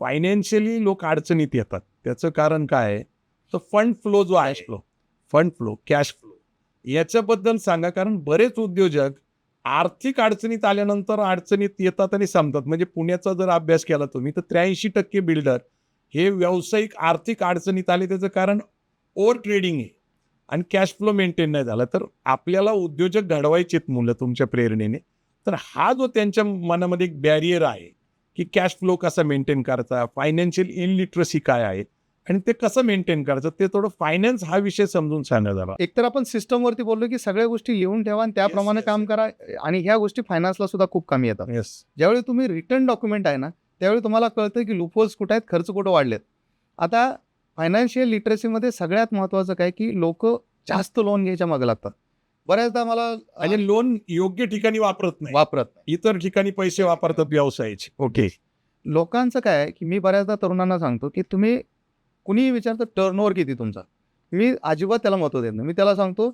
फायनान्शियली लोक अडचणीत येतात. त्याचं कारण काय आहे? तर फंड फ्लो जो आहे, फंड फ्लो, कॅश फ्लो, याच्याबद्दल सांगा. कारण बरेच उद्योजक आर्थिक अडचणीत आल्यानंतर अडचणीत येतात आणि संपतात. म्हणजे पुण्याचा जर अभ्यास केला तुम्ही तर 83% बिल्डर हे व्यावसायिक आर्थिक अडचणीत आले. त्याचं कारण ओव्हर ट्रेडिंग आहे आणि कॅश फ्लो मेंटेन नाही झाला. तर आपल्याला उद्योजक घडवायचेत मुलं तुमच्या प्रेरणेने, तर हा जो त्यांच्या मनामध्ये एक बॅरियर आहे की कॅश फ्लो कसा मेंटेन करायचा, फायनान्शियल इनलिटरसी काय आहे आणि ते कसं मेंटेन करायचं, ते थोडं फायनान्स हा विषय समजून सांगा जरा. एकतर आपण सिस्टमवरती बोललो की सगळ्या गोष्टी लिहून ठेवा आणि त्याप्रमाणे yes, काम yes. करा. आणि ह्या गोष्टी फायनान्सला सुद्धा खूप कमी येतात. येस. ज्यावेळी तुम्ही रिटर्न डॉक्युमेंट आहे ना, त्यावेळी तुम्हाला कळतं की लूपहोल्स कुठे आहेत, खर्च कुठं वाढलेत. आता फायनान्शियल लिटरसीमध्ये सगळ्यात महत्त्वाचं काय की लोक जास्त लोन घ्यायच्या मागे लागतात. बऱ्याचदा मला आणि लोन योग्य ठिकाणी वापरत नाही, वापरत नाही. इतर ठिकाणी पैसे वापरतात व्यवसायाचे. ओके. लोकांचं काय आहे की मी बऱ्याचदा तरुणांना सांगतो की तुम्ही कुणीही विचारतं टर्नओव्हर किती तुमचा, मी अजिबात त्याला महत्त्व देत नाही. मी त्याला सांगतो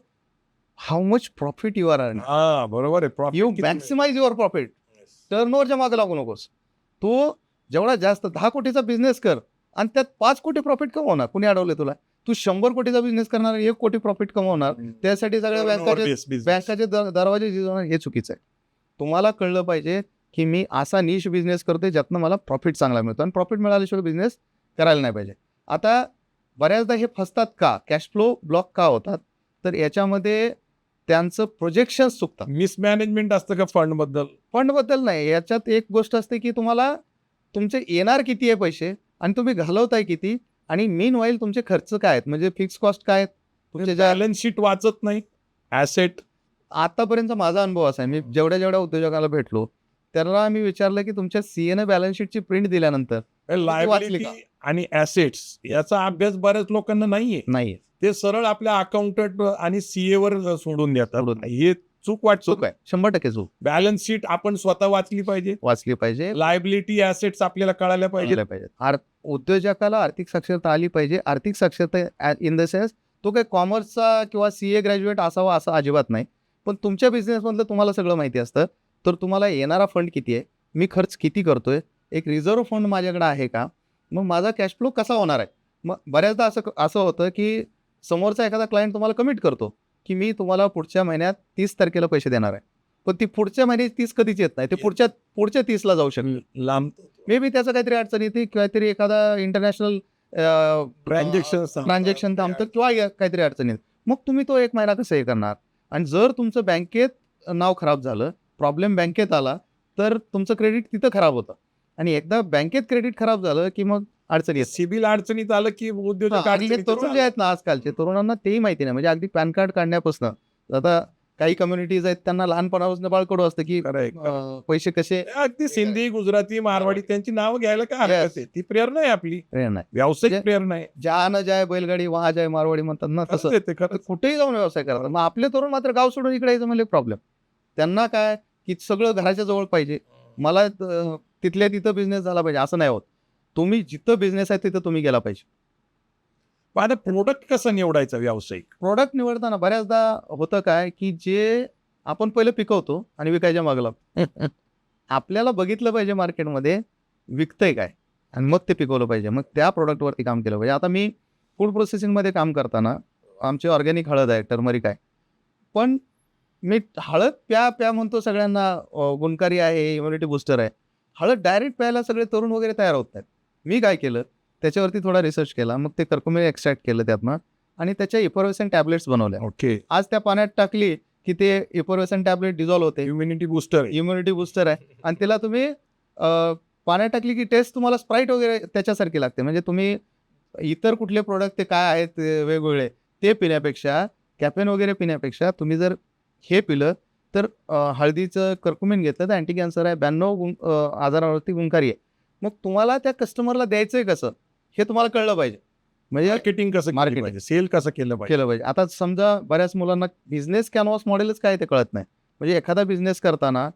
how much profit you are earning. हा बरोबर आहे. You maximise your profit. टर्नओव्हरच्या मागे लागू नकोस. तू जेवढा जास्त 10 कोटीचा बिझनेस कर आणि त्यात 5 कोटी प्रॉफिट कमवणार. कुणी अडवले तुला? तू 100 कोटीचा बिझनेस करणार, 1 कोटी प्रॉफिट कमवणार. त्यासाठी सगळ्या बँकाचे दरवाजे झिजवणार, हे चुकीचं आहे. तुम्हाला कळलं पाहिजे की मी असा निश बिझनेस करतोय ज्यातनं मला प्रॉफिट चांगला मिळतो आणि प्रॉफिट मिळाल्याशिवाय बिझनेस करायला नाही पाहिजे. आता बऱ्याचदा हे फसतात का, कॅश फ्लो ब्लॉक का होतात, तर याच्यामध्ये त्यांचं प्रोजेक्शन्स चुकतात. मिसमॅनेजमेंट असतं का फंडबद्दल नाही, याच्यात एक गोष्ट असते की तुम्हाला तुमचे येणार किती आहे पैसे आणि तुम्ही घालवताय किती, आणि मीन वाईल तुमचे खर्च काय आहेत, म्हणजे फिक्स कॉस्ट काय आहेत तुमचे. बॅलन्स शीट वाचत नाही, ॲसेट. आतापर्यंतचा माझा अनुभव असा आहे, मी जेवढ्या उद्योजकाला भेटलो त्याला मी विचारलं की तुमच्या सीएने बॅलन्स शीटची प्रिंट दिल्यानंतर लायबिलिटी आणि ॲसेट्स याचा अभ्यास बऱ्याच लोकांना नाहीये. ते सरळ आपल्या अकाउंटंट आणि सीए वर सोडून देतात. हे चूक वाटतो. चूक आहे, 100% चूक. बॅलन्स शीट आपण स्वतः वाचली पाहिजे. लायबिलिटी ॲसेट्स आपल्याला कळायला पाहिजे. उद्योजकाला आर्थिक साक्षरता आली पाहिजे. आर्थिक साक्षरता इन द सेन्स तो काही कॉमर्सचा किंवा सीए ग्रॅज्युएट असावा असं अजिबात नाही, पण तुमच्या बिझनेसमधलं तुम्हाला सगळं माहिती असतं. तर तुम्हाला येणारा फंड किती आहे, मी खर्च किती करतोय, एक रिझर्व्ह फंड माझ्याकडे आहे का, मग माझा कॅश फ्लो कसा होणार आहे. मग बऱ्याचदा असं असं होतं की समोरचा एखादा क्लायंट तुम्हाला कमिट करतो की मी तुम्हाला पुढच्या महिन्यात 30 तारखेला पैसे देणार आहे, पण ती पुढच्या महिन्यात 30 कधीच येत नाही, ते पुढच्या पुढच्या 30ला जाऊ शकतं. लांब मे बी त्याचं काहीतरी अडचण येते, काहीतरी एखादा इंटरनॅशनल ट्रान्झॅक्शन थांबतं किंवा काहीतरी अडचण येते. मग तुम्ही तो 1 महिना कसं हे करणार. आणि जर तुमचं बँकेत नाव खराब झालं, प्रॉब्लेम बँकेत आला, तर तुमचं क्रेडिट तिथं खराब होतं. आणि एकदा बँकेत क्रेडिट खराब झालं की मग अडचण येते. सिबिल अडचणीत आलं की उद्योजक आणि हे अडचणीत तरुण जे आहेत ना आजकालचे, तरुणांना तेही माहिती नाही. म्हणजे अगदी पॅन कार्ड काढण्यापासून आता काही कम्युनिटीज आहेत त्यांना लहानपणापासून बाळकडू असतं की खरंय. पैसे कसे अगदी सिंधी, गुजराती, मारवाडी त्यांची नावं घ्यायला काय Yes. हरकत आहे. ती प्रेरणा आहे आपली, प्रेरणा आहे. व्यावसायिक म्हणजे- प्रेरणा आहे. जहा न जाय बैलगाडी वहा जाय मारवाडी म्हणतात ना, खरंच तसं आहे ते, तर खरंच. कुठेही जाऊन व्यवसाय करतात. मग आपले तरुण मात्र गाव सोडून इकडे यायचं म्हणजे प्रॉब्लेम. त्यांना काय की सगळं घराच्या जवळ पाहिजे. मला तिथल्या तिथं बिझनेस झाला पाहिजे असं नाही होत. तुम्ही जिथं बिझनेस आहे तिथं तुम्ही गेला पाहिजे. पण आता प्रोडक्ट कसं निवडायचा व्यावसायिक? प्रोडक्ट निवडताना बऱ्याचदा होतं काय की जे आपण पहिलं पिकवतो आणि विकायच्या मागं लागतो. आपल्याला बघितलं पाहिजे मार्केटमध्ये विकतंय काय आणि मग ते पिकवलं पाहिजे. मग त्या प्रोडक्टवरती काम केलं पाहिजे. आता मी फूड प्रोसेसिंगमध्ये काम करताना आमची ऑर्गॅनिक हळद आहे, टर्मरिक आहे. पण मी हळद प्या म्हणतो सगळ्यांना, गुणकारी आहे, इम्युनिटी बूस्टर आहे. हळद डायरेक्ट प्यायला सगळे तरुण वगैरे तयार होत नाहीत. मी काय केलं, त्याच्यावरती थोडा रिसर्च केला. मग ते कर्कुमिन एक्स्ट्रॅक्ट केलं त्यातनं आणि त्याच्या इफर्वेसन टॅबलेट्स बनवल्या. ओके. आज त्या पाण्यात टाकली की ते इफर्वेसन टॅबलेट डिझॉल्व्ह होते. Immunity booster. इम्युनिटी बूस्टर आहे आणि त्याला तुम्ही पाण्यात टाकली की टेस्ट तुम्हाला स्प्राईट वगैरे त्याच्यासारखी लागते. म्हणजे तुम्ही इतर कुठले प्रोडक्ट ते काय आहेत वेगवेगळे ते पिण्यापेक्षा, कॅफेन वगैरे पिण्यापेक्षा तुम्ही जर हे पिलं तर हळदीचं कर्कुमिन घेतलं तर अँटी कॅन्सर आहे, 92 आजारावरती गुणकारी आहे. मग तुम्हाला त्या कस्टमरला द्यायचंय कसं हे तुम्हाला कळलं पाहिजे. म्हणजे मार्केटिंग कसं केलं Marketing. पाहिजे, सेल कसं केलं पाहिजे. केलं पाहिजे. आता समजा बऱ्याच मुलांना बिझनेस कॅनव्हास मॉडेलच काय ते कळत नाही. म्हणजे एखादा बिझनेस करताना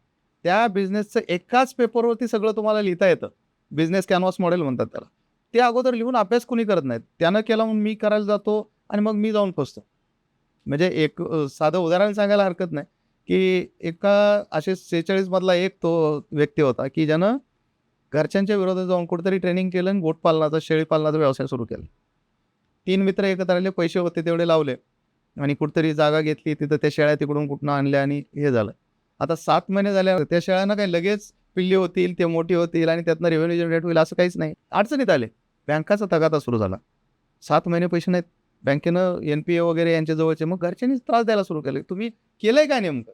त्या बिझनेसचं एकाच पेपरवरती सगळं तुम्हाला लिहिता येतं. बिझनेस कॅनव्हास मॉडेल म्हणतात त्याला. ते अगोदर लिहून अभ्यास कोणी करत नाहीत. त्यानं केला म्हणून मी करायला जातो आणि मग मी जाऊन फसतो. म्हणजे एक साधं उदाहरण सांगायला हरकत नाही की एका असे 46 मधला एक तो व्यक्ती होता की ज्यानं घरच्यांच्या विरोधात जाऊन कुठेतरी ट्रेनिंग केलं आणि गोटपालनाचा, शेळीपालनाचा व्यवसाय सुरू केला. 3 मित्र एकत्र आले, पैसे होते तेवढे लावले आणि कुठेतरी जागा घेतली. तिथं त्या शेळ्या तिकडून कुठनं आणल्या आणि हे झालं. आता 7 महिने झाल्यावर त्या शेळ्यांना काही लगेच पिल्ली होतील, ते मोठी होतील आणि त्यातनं रेव्हेन्यू जनरेट होईल असं काहीच नाही. अडचणीत आले. बँकाचा तगादा सुरू झाला. 7 महिने पैसे नाहीत. बँकेनं NPA वगैरे यांच्या जवळचे. मग घरच्यांनीच त्रास द्यायला सुरू केले. तुम्ही केलंय काय नेमकं?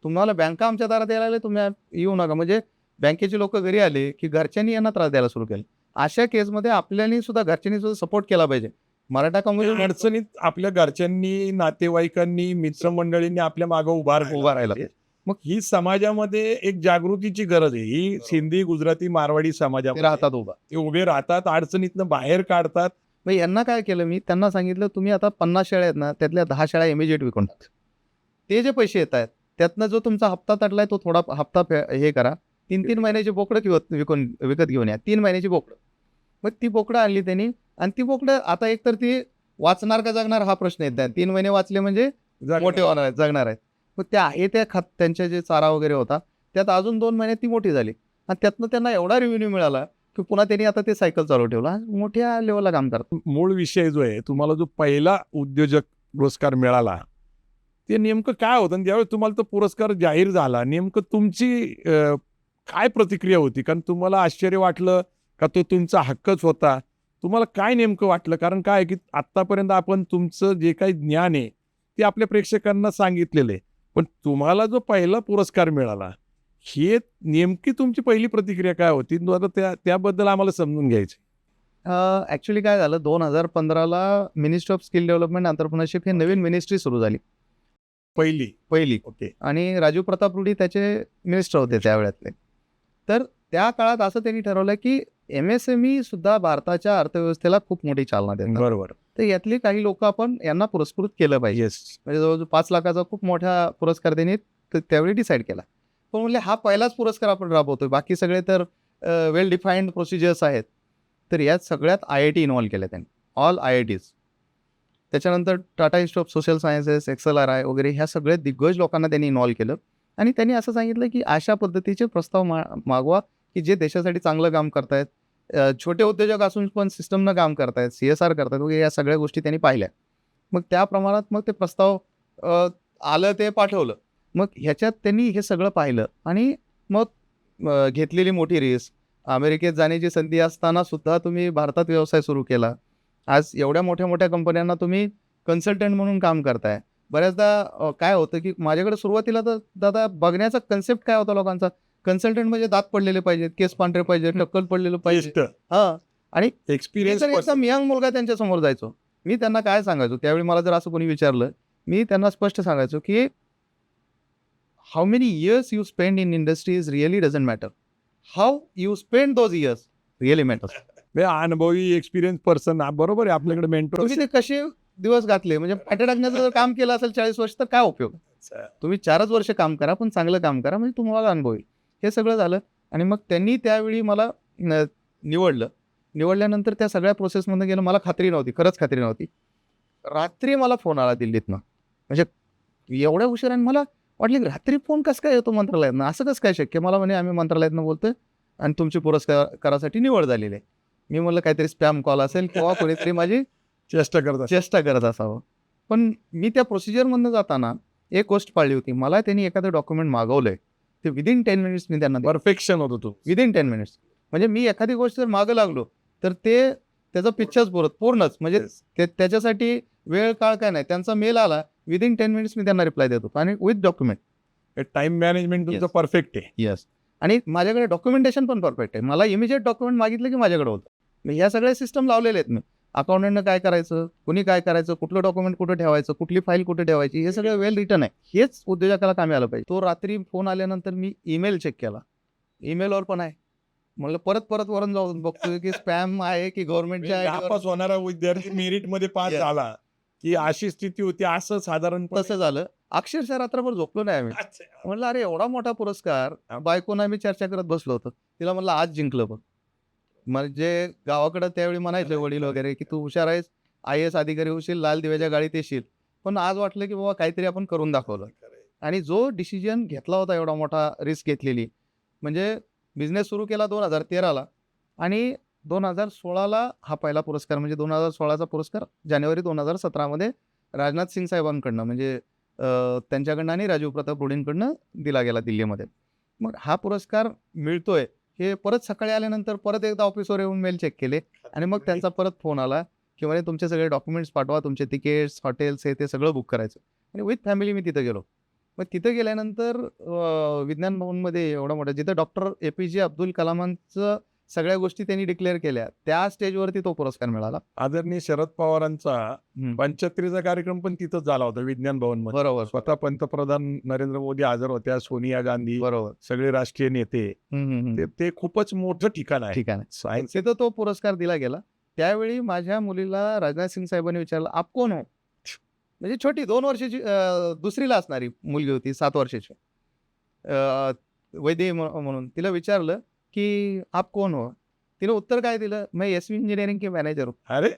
तुम्हाला बँका आमच्या दारात यायला लागले, तुम्ही येऊ नका. म्हणजे बँकेचे लोक घरी आले की घरच्यांनी यांना त्रास द्यायला सुरू केला. अशा केसमध्ये आपल्यानी सुद्धा घरच्यांनी सुद्धा सपोर्ट केला पाहिजे. मराठा कम्युनिटी अडचणीत आपल्या घरच्यांनी, नातेवाईकांनी, मित्रमंडळींनी आपल्या मागे उभा राहायला पाहिजे. मग ही समाजामध्ये एक जागृतीची गरज आहे. ही सिंधी, गुजराती, मारवाडी समाजामध्ये राहतात उभा. ते उभे राहतात, अडचणीतनं बाहेर काढतात. मग यांना काय केलं मी, त्यांना सांगितलं तुम्ही आता 50 शेळ्या आहेत ना, त्यातल्या 10 शेळ्या इमिजिएट विकून टाका. ते जे पैसे येत आहेत त्यातनं जो तुमचा हप्ता तटलाय तो थोडा हप्ता हे करा. 3-3 महिन्याची बोकडं विकत घेऊन या. 3 महिन्याची बोकडं. मग ती बोकडं आणली त्यांनी आणि ती बोकडं आता एकतर ती वाचणार का जगणार हा प्रश्न येत आहे. 3 महिने वाचले म्हणजे मोठे होणार आहेत, जगणार आहेत. मग त्या त्यांच्या जे चारा वगैरे होता त्यात अजून 2 महिन्यात ती मोठी झाली आणि त्यातनं त्यांना एवढा रेव्हेन्यू मिळाला की पुन्हा त्यांनी आता ते सायकल चालू ठेवला. मोठ्या लेवलला काम करतात. मूळ विषय जो आहे, तुम्हाला जो पहिला उद्योजक पुरस्कार मिळाला ते नेमकं काय होतं आणि ज्यावेळेस तुम्हाला तो पुरस्कार जाहीर झाला नेमकं तुमची काय प्रतिक्रिया होती? कारण तुम्हाला आश्चर्य वाटलं का तो तुमचा हक्कच होता? तुम्हाला काय नेमकं वाटलं? कारण काय आहे की आत्तापर्यंत आपण तुमचं जे काही ज्ञान आहे ते आपल्या प्रेक्षकांना सांगितलेलं आहे. पण तुम्हाला जो पहिला पुरस्कार मिळाला हे नेमकी तुमची पहिली प्रतिक्रिया काय होती? आता त्याबद्दल आम्हाला समजून घ्यायचं. ॲक्च्युली काय झालं 2015ला ministry of skill development entrepreneurship ही नवीन मिनिस्ट्री सुरू झाली. पहिली. ओके. आणि राजीव प्रताप रुडी त्याचे मिनिस्टर होते त्यावेळातले. तर त्या काळात असं त्यांनी ठरवलं की MSME सुद्धा भारताच्या अर्थव्यवस्थेला खूप मोठी चालना देतात. बरोबर. तर यातली काही लोक आपण यांना पुरस्कृत केलं पाहिजे. येस. म्हणजे जवळजवळ 5 लाखाचा खूप मोठा पुरस्कार त्यांनी त्यावेळी डिसाईड केला. पण म्हणले हा पहिलाच पुरस्कार आपण राबवतोय, बाकी सगळे तर वेल डिफाईन्ड प्रोसिजर्स आहेत. तर यात सगळ्यात IIT इन्व्हॉल्व केल्या त्यांनी, ऑल IITs. त्याच्यानंतर Tata institute of social sciences, XLRI वगैरे ह्या सगळ्या दिग्गज लोकांना त्यांनी इन्व्हॉल्व केलं आणि त्यांनी असं सांगितलं की अशा पद्धतीचे प्रस्ताव मागवा की जे देशासाठी चांगलं काम करतायत, छोटे उद्योजक असून पण सिस्टमनं काम करतायत, CSR करतायत वगैरे, या सगळ्या गोष्टी त्यांनी पाहिल्या. मग त्या प्रमाणात मग ते प्रस्ताव आलं, ते पाठवलं. मग ह्याच्यात त्यांनी हे सगळं पाहिलं आणि मग घेतलेली मोठी रिस्क, अमेरिकेत जाण्याची संधी असताना सुद्धा तुम्ही भारतात व्यवसाय सुरू केला. आज एवढ्या मोठ्या-मोठ्या कंपन्यांना तुम्ही कन्सल्टंट म्हणून काम करताय. बऱ्याचदा काय होतं, की माझ्याकडे सुरुवातीला तर दादा बघण्याचा कन्सेप्ट काय होता लोकांचा, कन्सल्टंट म्हणजे दात पडलेले पाहिजेत, केस पांढरे पाहिजे, टक्कल पडलेलं पाहिजे. हां. आणि एक्सपिरियन्स मी तर एकदम यंग मुलगा त्यांच्या समोर जायचो. मी त्यांना काय सांगायचो, त्यावेळी मला जर असं कोणी विचारलं, मी त्यांना स्पष्ट सांगायचो, की how many years you spend in industries really doesn't matter. How you spend those years really matters. अनुभवी एक्सपिरियन्स पर्सन बरोबर आहे, आपल्याकडे मेंटर. तुम्ही ते कसे दिवस घातले, म्हणजे पाट्या टाकण्याचं जर काम केलं असेल 40 वर्ष, तर काय उपयोग? तुम्ही 4च वर्ष काम करा, पण चांगलं काम करा, म्हणजे तुम्हाला अनुभव येईल. हे सगळं झालं आणि मग त्यांनी त्यावेळी मला निवडलं. निवडल्यानंतर त्या सगळ्या प्रोसेसमधनं गेलं. मला खात्री नव्हती, खरंच खात्री नव्हती. रात्री मला फोन आला दिल्लीतनं. म्हणजे एवढ्या उशिराने मला वाटलं, की रात्री फोन कसं काय येतो मंत्रालयातनं? असं कसं काय शक्य? मला म्हणे, आम्ही मंत्रालयातनं बोलतोय आणि तुमची पुरस्कारासाठी निवड झालेली आहे. मी म्हटलं काहीतरी स्पॅम कॉल असेल किंवा कोणीतरी माझी चेष्टा करत असावं. पण मी त्या प्रोसिजरमधनं जाताना एक गोष्ट पाळली होती. मला त्यांनी एखादं डॉक्युमेंट मागवलंय, ते विदिन 10 मिनिट्स मी त्यांना परफेक्शन होतं तू. Within 10 minutes. म्हणजे मी एखादी गोष्ट जर मागं लागलो, तर त्याचा पिक्चर्स पूर्णच म्हणजे त्याच्यासाठी वेळ काळ काय नाही. त्यांचा मेल आला, विदिन 10 मिनिट्स मी त्यांना रिप्लाय देत होतो आणि विथ डॉक्युमेंट. टाइम मॅनेजमेंट तुमचं Yes. परफेक्ट आहे. येस. आणि माझ्याकडे डॉक्युमेंटेशन पण परफेक्ट आहे. मला इमिजिएट डॉक्युमेंट मागितलं की माझ्याकडे होतं. मी ह्या सगळ्या सिस्टम लावलेले आहेत मी. अकाउंटंटनं काय करायचं, कुणी काय करायचं, कुठलं डॉक्युमेंट कुठं ठेवायचं, कुठली फाईल कुठे ठेवायची, हे सगळं वेल रिटन आहे. हेच उद्योजकाला कामी आलं पाहिजे. तो रात्री फोन आल्यानंतर मी ईमेल चेक केला. ईमेलवर पण आहे. म्हणलं परत वरून जाऊन बघतोय की स्पॅम आहे की गव्हर्नमेंटच्या नापास होणारा विद्यार्थी मेरिट मध्ये पास Yes. झाला की अशी स्थिती होती, असं साधारण तसं झालं. अक्षरशः रात्रभर झोपलो नाही आम्ही. म्हणलं अरे एवढा मोठा पुरस्कार, बायकोनं आम्ही चर्चा करत बसलो होतो. तिला म्हणलं आज जिंकलं बघ. म्हणजे गावाकडं त्यावेळी म्हणायचे वडील वगैरे, की तू हुशार आहेस, IAS अधिकारी होशील, लाल दिव्याच्या गाडीत येशील. पण आज वाटलं की बाबा काहीतरी आपण करून दाखवलं. आणि जो डिसिजन घेतला होता, एवढा मोठा रिस्क घेतलेली, म्हणजे बिझनेस सुरू केला 2013ला आणि 2016ला हा पहिला पुरस्कार, म्हणजे 2016चा पुरस्कार जानेवारी 2017मध्ये राजनाथ सिंग साहेबांकडनं, म्हणजे त्यांच्याकडनं आणि राजीव प्रताप रूढींकडनं दिला गेला दिल्लीमध्ये. मग हा पुरस्कार मिळतोय हे परत सकाळी आल्यानंतर परत एकदा ऑफिसवर येऊन मेल चेक केले आणि मग त्यांचा परत फोन आला की म्हणे तुमचे सगळे डॉक्युमेंट्स पाठवा, तुमचे तिकीट्स, हॉटेल्स, हे ते सगळं बुक करायचं. आणि विथ फॅमिली मी तिथं गेलो. मग तिथं गेल्यानंतर विज्ञान भवनमध्ये एवढा मोठा, जिथं डॉक्टर APJ अब्दुल कलामांचं सगळ्या गोष्टी त्यांनी डिक्लेअर केल्या, त्या स्टेजवरती तो पुरस्कार मिळाला. आदरणीय शरद पवारांचा 75चा कार्यक्रम पण तिथंच झाला होता, विज्ञान भवन मध्ये. बरोबर. स्वतः पंतप्रधान नरेंद्र मोदी हजर होत्या, सोनिया गांधी, बरोबर. सगळे राष्ट्रीय नेते. ते खूपच मोठं ठिकाण आहे. ठीक आहे. सायन्स. तिथं तो पुरस्कार दिला गेला. त्यावेळी माझ्या मुलीला राजनाथ सिंग साहेबांनी विचारलं, आप कोण हो? म्हणजे छोटी 2 वर्षाची, दुसरीला असणारी मुलगी होती, 7 वर्षाची, वैदेही म्हणून. तिला विचारलं की आप कौन हो? तिने उत्तर काय दिलं, मैं SV इंजिनिअरिंग के मॅनेजर हूँ. अरे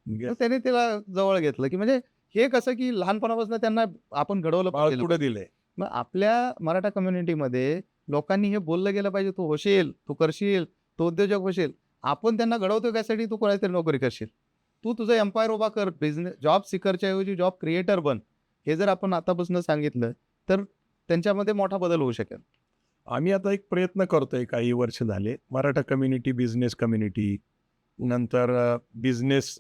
तर त्याने तिला जवळ घेतलं, की म्हणजे हे कसं की लहानपणापासून त्यांना आपण घडवलं बाळ पाहिजे. पुढे दिलंय. मग आपल्या मराठा कम्युनिटीमध्ये लोकांनी हे बोललं गेलं पाहिजे, तू होशील, तू करशील, तू उद्योजक होशील. आपण त्यांना घडवतो त्यासाठी, तू कोणाची नोकरी करशील. तू तुझं एम्पायर उभा कर, बिझनेस जॉब सिकरच्या ऐवजी जॉब क्रिएटर बन. हे जर आपण आतापासून सांगितलं तर त्यांच्यामध्ये मोठा बदल होऊ शकेल. आम्ही आता एक प्रयत्न करतोय, काही वर्ष झाले, मराठा कम्युनिटी, बिझनेस कम्युनिटी, नंतर बिझनेस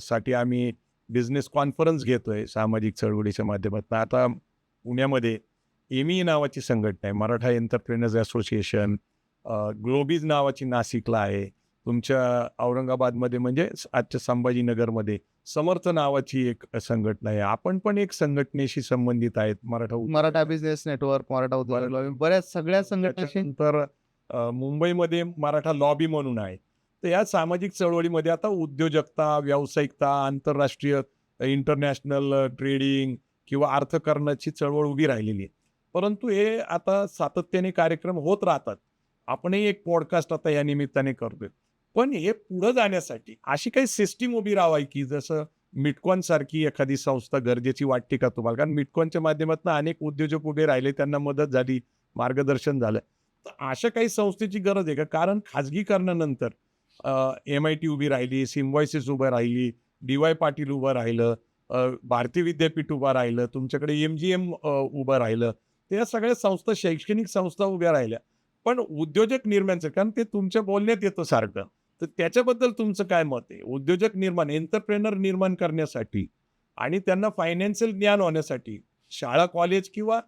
साठी आम्ही बिझनेस कॉन्फरन्स घेतोय सामाजिक चळवळीच्या माध्यमातून. आता पुण्यामध्ये एमी नावाची संघटना आहे, मराठा एंटरप्रेनर्स असोसिएशन. ग्लोबीज नावाची नाशिकला आहे. तुमच्या औरंगाबादमध्ये म्हणजे आजच्या संभाजीनगरमध्ये समर्थ नावाची एक संघटना आहे. आपण पण एक संघटनेशी संबंधित आहेत, मराठा बिझनेस नेटवर्क, मराठा उद्योग लॉबी, बऱ्याच सगळ्या संघटनाशी. तर मुंबईमध्ये मराठा लॉबी म्हणून आहे. तर या सामाजिक चळवळीमध्ये आता उद्योजकता, व्यावसायिकता, आंतरराष्ट्रीय इंटरनॅशनल ट्रेडिंग किंवा अर्थकारणाची चळवळ उभी राहिलेली आहे. परंतु हे आता सातत्याने कार्यक्रम होत राहतात. आपणही एक पॉडकास्ट आता या निमित्ताने करतोय. पण हे पुढे जाण्यासाठी अशी काही सिस्टीम उभी राहावी, जसं मिटकॉन सारखी एखादी संस्था गरजेची वाटते का तुम्हाला? कारण मिटकॉनच्या माध्यमातून अनेक उद्योजक उभे राहिले, त्यांना मदत झाली, मार्गदर्शन झालं. तर अशा काही संस्थेची गरज आहे का? कारण खाजगीकरणानंतर MIT उभी राहिली, सिम्बायोसिस उभं राहिली, DY पाटील उभं राहिलं, भारतीय विद्यापीठ उभं राहिलं, तुमच्याकडे MGM उभं राहिलं. तर या सगळ्या संस्था, शैक्षणिक संस्था उभ्या राहिल्या. पण उद्योजक निर्माणचं, कारण ते तुमच्या बोलण्यात येतं सारखं. तर त्याच्याबद्दल तुमचं काय मत आहे? उद्योजक निर्माण, एंटरप्रेनर निर्माण करण्यासाठी आणि त्यांना फायनान्शियल ज्ञान होण्यासाठी शाळा, कॉलेज किंवा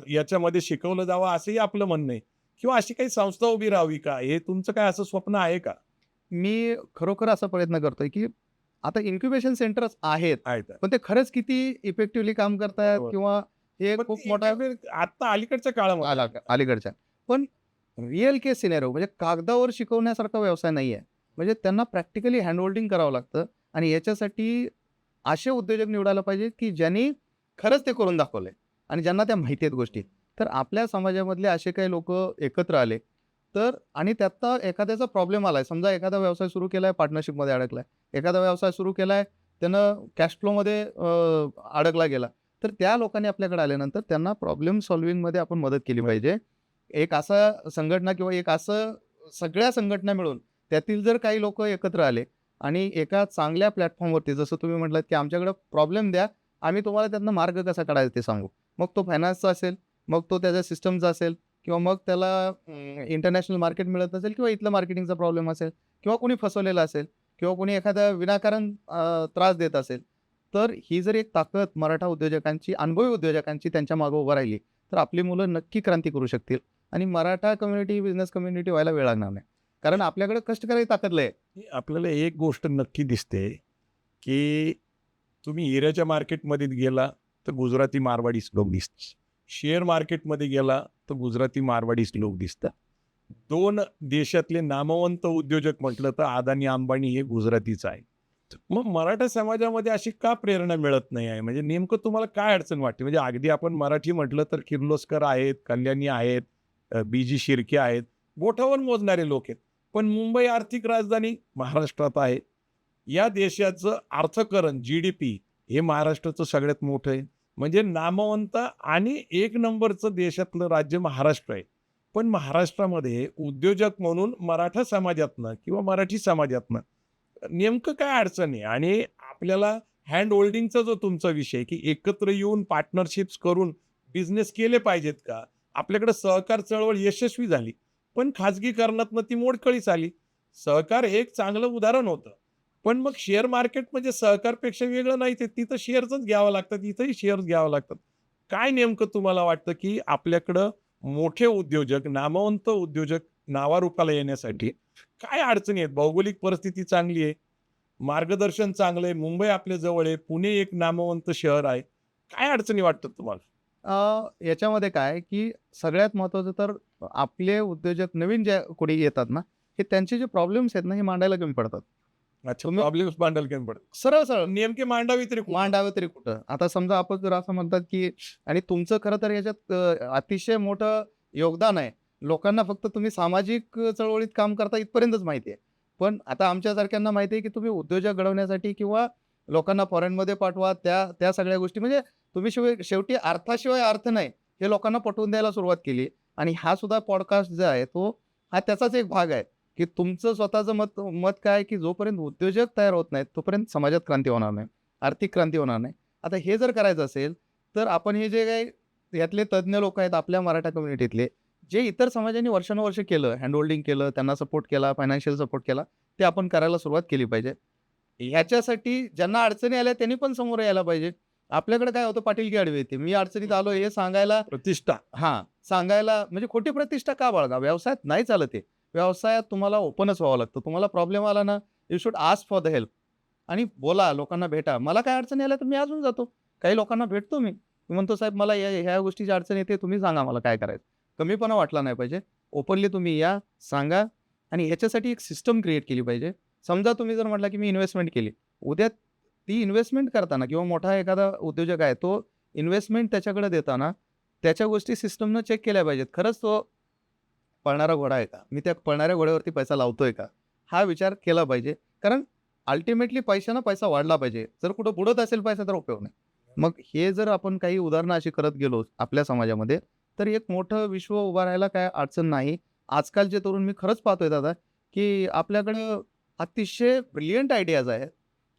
याच्यामध्ये शिकवलं जावं असंही आपलं म्हणणं आहे. किंवा अशी काही संस्था उभी राहावी का? हे तुमचं काय असं स्वप्न आहे का? मी खरोखर असा प्रयत्न करतोय, की आता इन्क्युबेशन सेंटर्स आहेत, आहेत. पण ते खरंच किती इफेक्टिव्हली काम करतायत बरोबर. किंवा हे पण खूप ते मोठा आता अलीकडच्या काळामध्ये अलीकडच्या. पण रिअल केस सिनेरिओ म्हणजे कागदावर शिकवण्यासारखा व्यवसाय नाहीये. म्हणजे त्यांना प्रॅक्टिकली हँडहोल्डिंग करावं लागतं आणि याच्यासाठी असे उद्योजक निवडायला पाहिजे, की ज्यांनी खरंच ते करून दाखवलंय आणि ज्यांना त्या माहिती आहेत गोष्टी. तर आपल्या समाजामधले असे काही लोकं एकत्र आले, तर आणि त्यातला एखाद्याचा प्रॉब्लेम आलाय. समजा एखादा व्यवसाय सुरू केलाय, पार्टनरशिपमध्ये अडकलाय. एखादा व्यवसाय सुरू केलाय, त्यानं कॅश फ्लोमध्ये अडकला गेला. तर त्या लोकांनी आपल्याकडे आल्यानंतर त्यांना प्रॉब्लेम सॉल्व्हिंगमध्ये आपण मदत केली पाहिजे. एक असा संघटना किंवा एक असं सगळ्या संघटना मिळून त्यातील जर काही लोकं एकत्र आले आणि एका चांगल्या प्लॅटफॉर्मवरती जसं तुम्ही म्हटलात, की आमच्याकडे प्रॉब्लेम द्या, आम्ही तुम्हाला त्यातनं मार्ग कसा काढायचा ते सांगू. मग तो फायनान्सचा असेल, मग तो त्याच्या सिस्टमचा असेल किंवा मग त्याला इंटरनॅशनल मार्केट मिळत नसेल किंवा इथलं मार्केटिंगचा प्रॉब्लेम असेल किंवा कोणी फसवलेलं असेल किंवा कोणी एखादा विनाकारण त्रास देत असेल. तर ही जर एक ताकद मराठा उद्योजकांची, अनुभवी उद्योजकांची त्यांच्या मागे उभं राहिली, तर आपली मुलं नक्की क्रांती करू शकतील आणि मराठा कम्युनिटी, बिझनेस कम्युनिटी व्हायला वेळ लागणार नाही. कारण आपल्याकडे कष्ट करायची ताकद लय आहे. आपल्याला एक गोष्ट नक्की दिसते, की तुम्ही हिऱ्याच्या मार्केटमध्ये गेला, तर गुजराती मारवाडीच लोक दिसतात. शेअर मार्केटमध्ये गेला, तर गुजराती मारवाडीच लोक दिसतात. 2 देशातले नामवंत उद्योजक म्हटलं तर अदानी, अंबानी हे गुजरातीच आहे. मग मराठा समाजामध्ये अशी का प्रेरणा मिळत नाही आहे? म्हणजे नेमकं तुम्हाला काय अडचण वाटते? म्हणजे अगदी आपण मराठी म्हटलं तर किर्लोस्कर आहेत, कल्याणी आहेत, BG शिर्के आहेत, बोटावर मोजणारे लोक आहेत. पण मुंबई आर्थिक राजधानी महाराष्ट्रात आहे. या देशाचं अर्थकरण GDP हे महाराष्ट्राचं सगळ्यात मोठं आहे. म्हणजे नामवंत आणि एक नंबरचं देशातलं राज्य महाराष्ट्र आहे. पण महाराष्ट्रामध्ये उद्योजक म्हणून मराठा समाजातनं किंवा मराठी समाजातनं नेमकं काय अडचण आहे? आणि आपल्याला हँड होल्डिंगचा जो तुमचा विषय, की एकत्र येऊन पार्टनरशिप्स करून बिझनेस केले पाहिजेत का? आपल्याकडे सहकार चळवळ यशस्वी झाली, पण खाजगीकरणातनं ती मोडकळीस आली. सहकार हे एक चांगलं उदाहरण होतं. पण मग शेअर मार्केट म्हणजे सहकारपेक्षा वेगळं नाही, ते तिथं शेअर्सच घ्यावं लागतात, इथंही शेअर्स घ्यावं लागतात. काय नेमकं तुम्हाला वाटतं, की आपल्याकडं मोठे उद्योजक, नामवंत उद्योजक नावारूपाला येण्यासाठी काय अडचणी आहेत? भौगोलिक परिस्थिती चांगली आहे, मार्गदर्शन चांगलं आहे, मुंबई आपल्या जवळ आहे, पुणे एक नामवंत शहर आहे. काय अडचणी वाटतात तुम्हाला? याच्यामध्ये काय, की सगळ्यात महत्त्वाचं तर आपले उद्योजक नवीन ज्या कोणी येतात ना, हे त्यांचे जे प्रॉब्लेम्स आहेत ना, हे मांडायला कमी पडतात. अच्छा, तुम्ही प्रॉब्लेम्स मांडायला कमी पडतात. सरळ-सरळ नेमके मांडावे तरी कुठं? मांडावे तरी कुठं? आता समजा आपण जर असं म्हणतात, की आणि तुमचं खरं तर याच्यात अतिशय मोठं योगदान आहे. लोकांना फक्त तुम्ही सामाजिक चळवळीत काम करता इथपर्यंतच माहिती आहे. पण आता आमच्यासारख्यांना माहिती आहे, की तुम्ही उद्योजक घडवण्यासाठी किंवा लोकांना फॉरेनमध्ये पाठवा, त्या त्या सगळ्या गोष्टी म्हणजे तुम्ही शेवटी अर्थाशिवाय अर्थ नाही, हे लोकांना पटवून द्यायला सुरुवात केली आणि हा सुद्धा पॉडकास्ट जो आहे, तो हा त्याचाच एक भाग आहे, की तुमचं स्वतःचं मत मत काय आहे, की जोपर्यंत उद्योजक तयार होत नाहीत, तोपर्यंत समाजात क्रांती होणार नाही. आर्थिक क्रांती होणार नाही. आता हे जर करायचं असेल, तर आपण हे जे काही यातले तज्ञ लोक आहेत आपल्या मराठा कम्युनिटीतले, जे इतर समाजांनी वर्षानुवर्ष केलं, हँड केलं, त्यांना सपोर्ट केला, फायनान्शियल सपोर्ट केला, ते आपण करायला सुरुवात केली पाहिजे. ह्याच्यासाठी ज्यांना अडचणी आल्या त्यांनी पण समोर यायला पाहिजे. आपल्याकडे काय होतं पाटीलकी आडवी येते. मी अडचणीत आलो हे सांगायला प्रतिष्ठा. सांगायला म्हणजे खोटी प्रतिष्ठा का बाळगा? व्यवसायात नाही चालत आहे. व्यवसायात तुम्हाला ओपनच व्हावं लागतं. तुम्हाला प्रॉब्लेम आला ना, you should ask for the help आणि बोला, लोकांना भेटा. मला काय अडचणी आल्या तर मी अजून जातो. काही लोकांना भेटतो मी. मी म्हणतो, "साहेब मला ह्या गोष्टीची अडचण येते. तुम्ही सांगा मला काय करायचं?" कमीपणा वाटला नाही पाहिजे. ओपनली तुम्ही या, सांगा आणि ह्याच्यासाठी एक सिस्टम क्रिएट केली पाहिजे. समजा तुम्ही जर म्हटला, की मी इन्व्हेस्टमेंट केली. उद्या ती इन्व्हेस्टमेंट करताना किंवा मोठा एखादा उद्योजक आहे, तो इन्व्हेस्टमेंट त्याच्याकडे देताना त्याच्या गोष्टी सिस्टमनं चेक केल्या पाहिजेत. खरंच तो पळणारा घोडा आहे का? मी त्या पळणाऱ्या घोड्यावरती पैसा लावतोय का? हा विचार केला पाहिजे. कारण अल्टिमेटली पैशानं पैसा वाढला पाहिजे. जर कुठं बुडत असेल पैसा तर उपयोग नाही. मग हे जर आपण काही उदाहरणं अशी करत गेलो आपल्या समाजामध्ये, तर एक मोठं विश्व उभं राहायला काय अडचण नाही. आजकालचे तरुण मी खरंच पाहतोय दादा, की आपल्याकडं अतिशय ब्रिलियंट आयडियाज आहेत.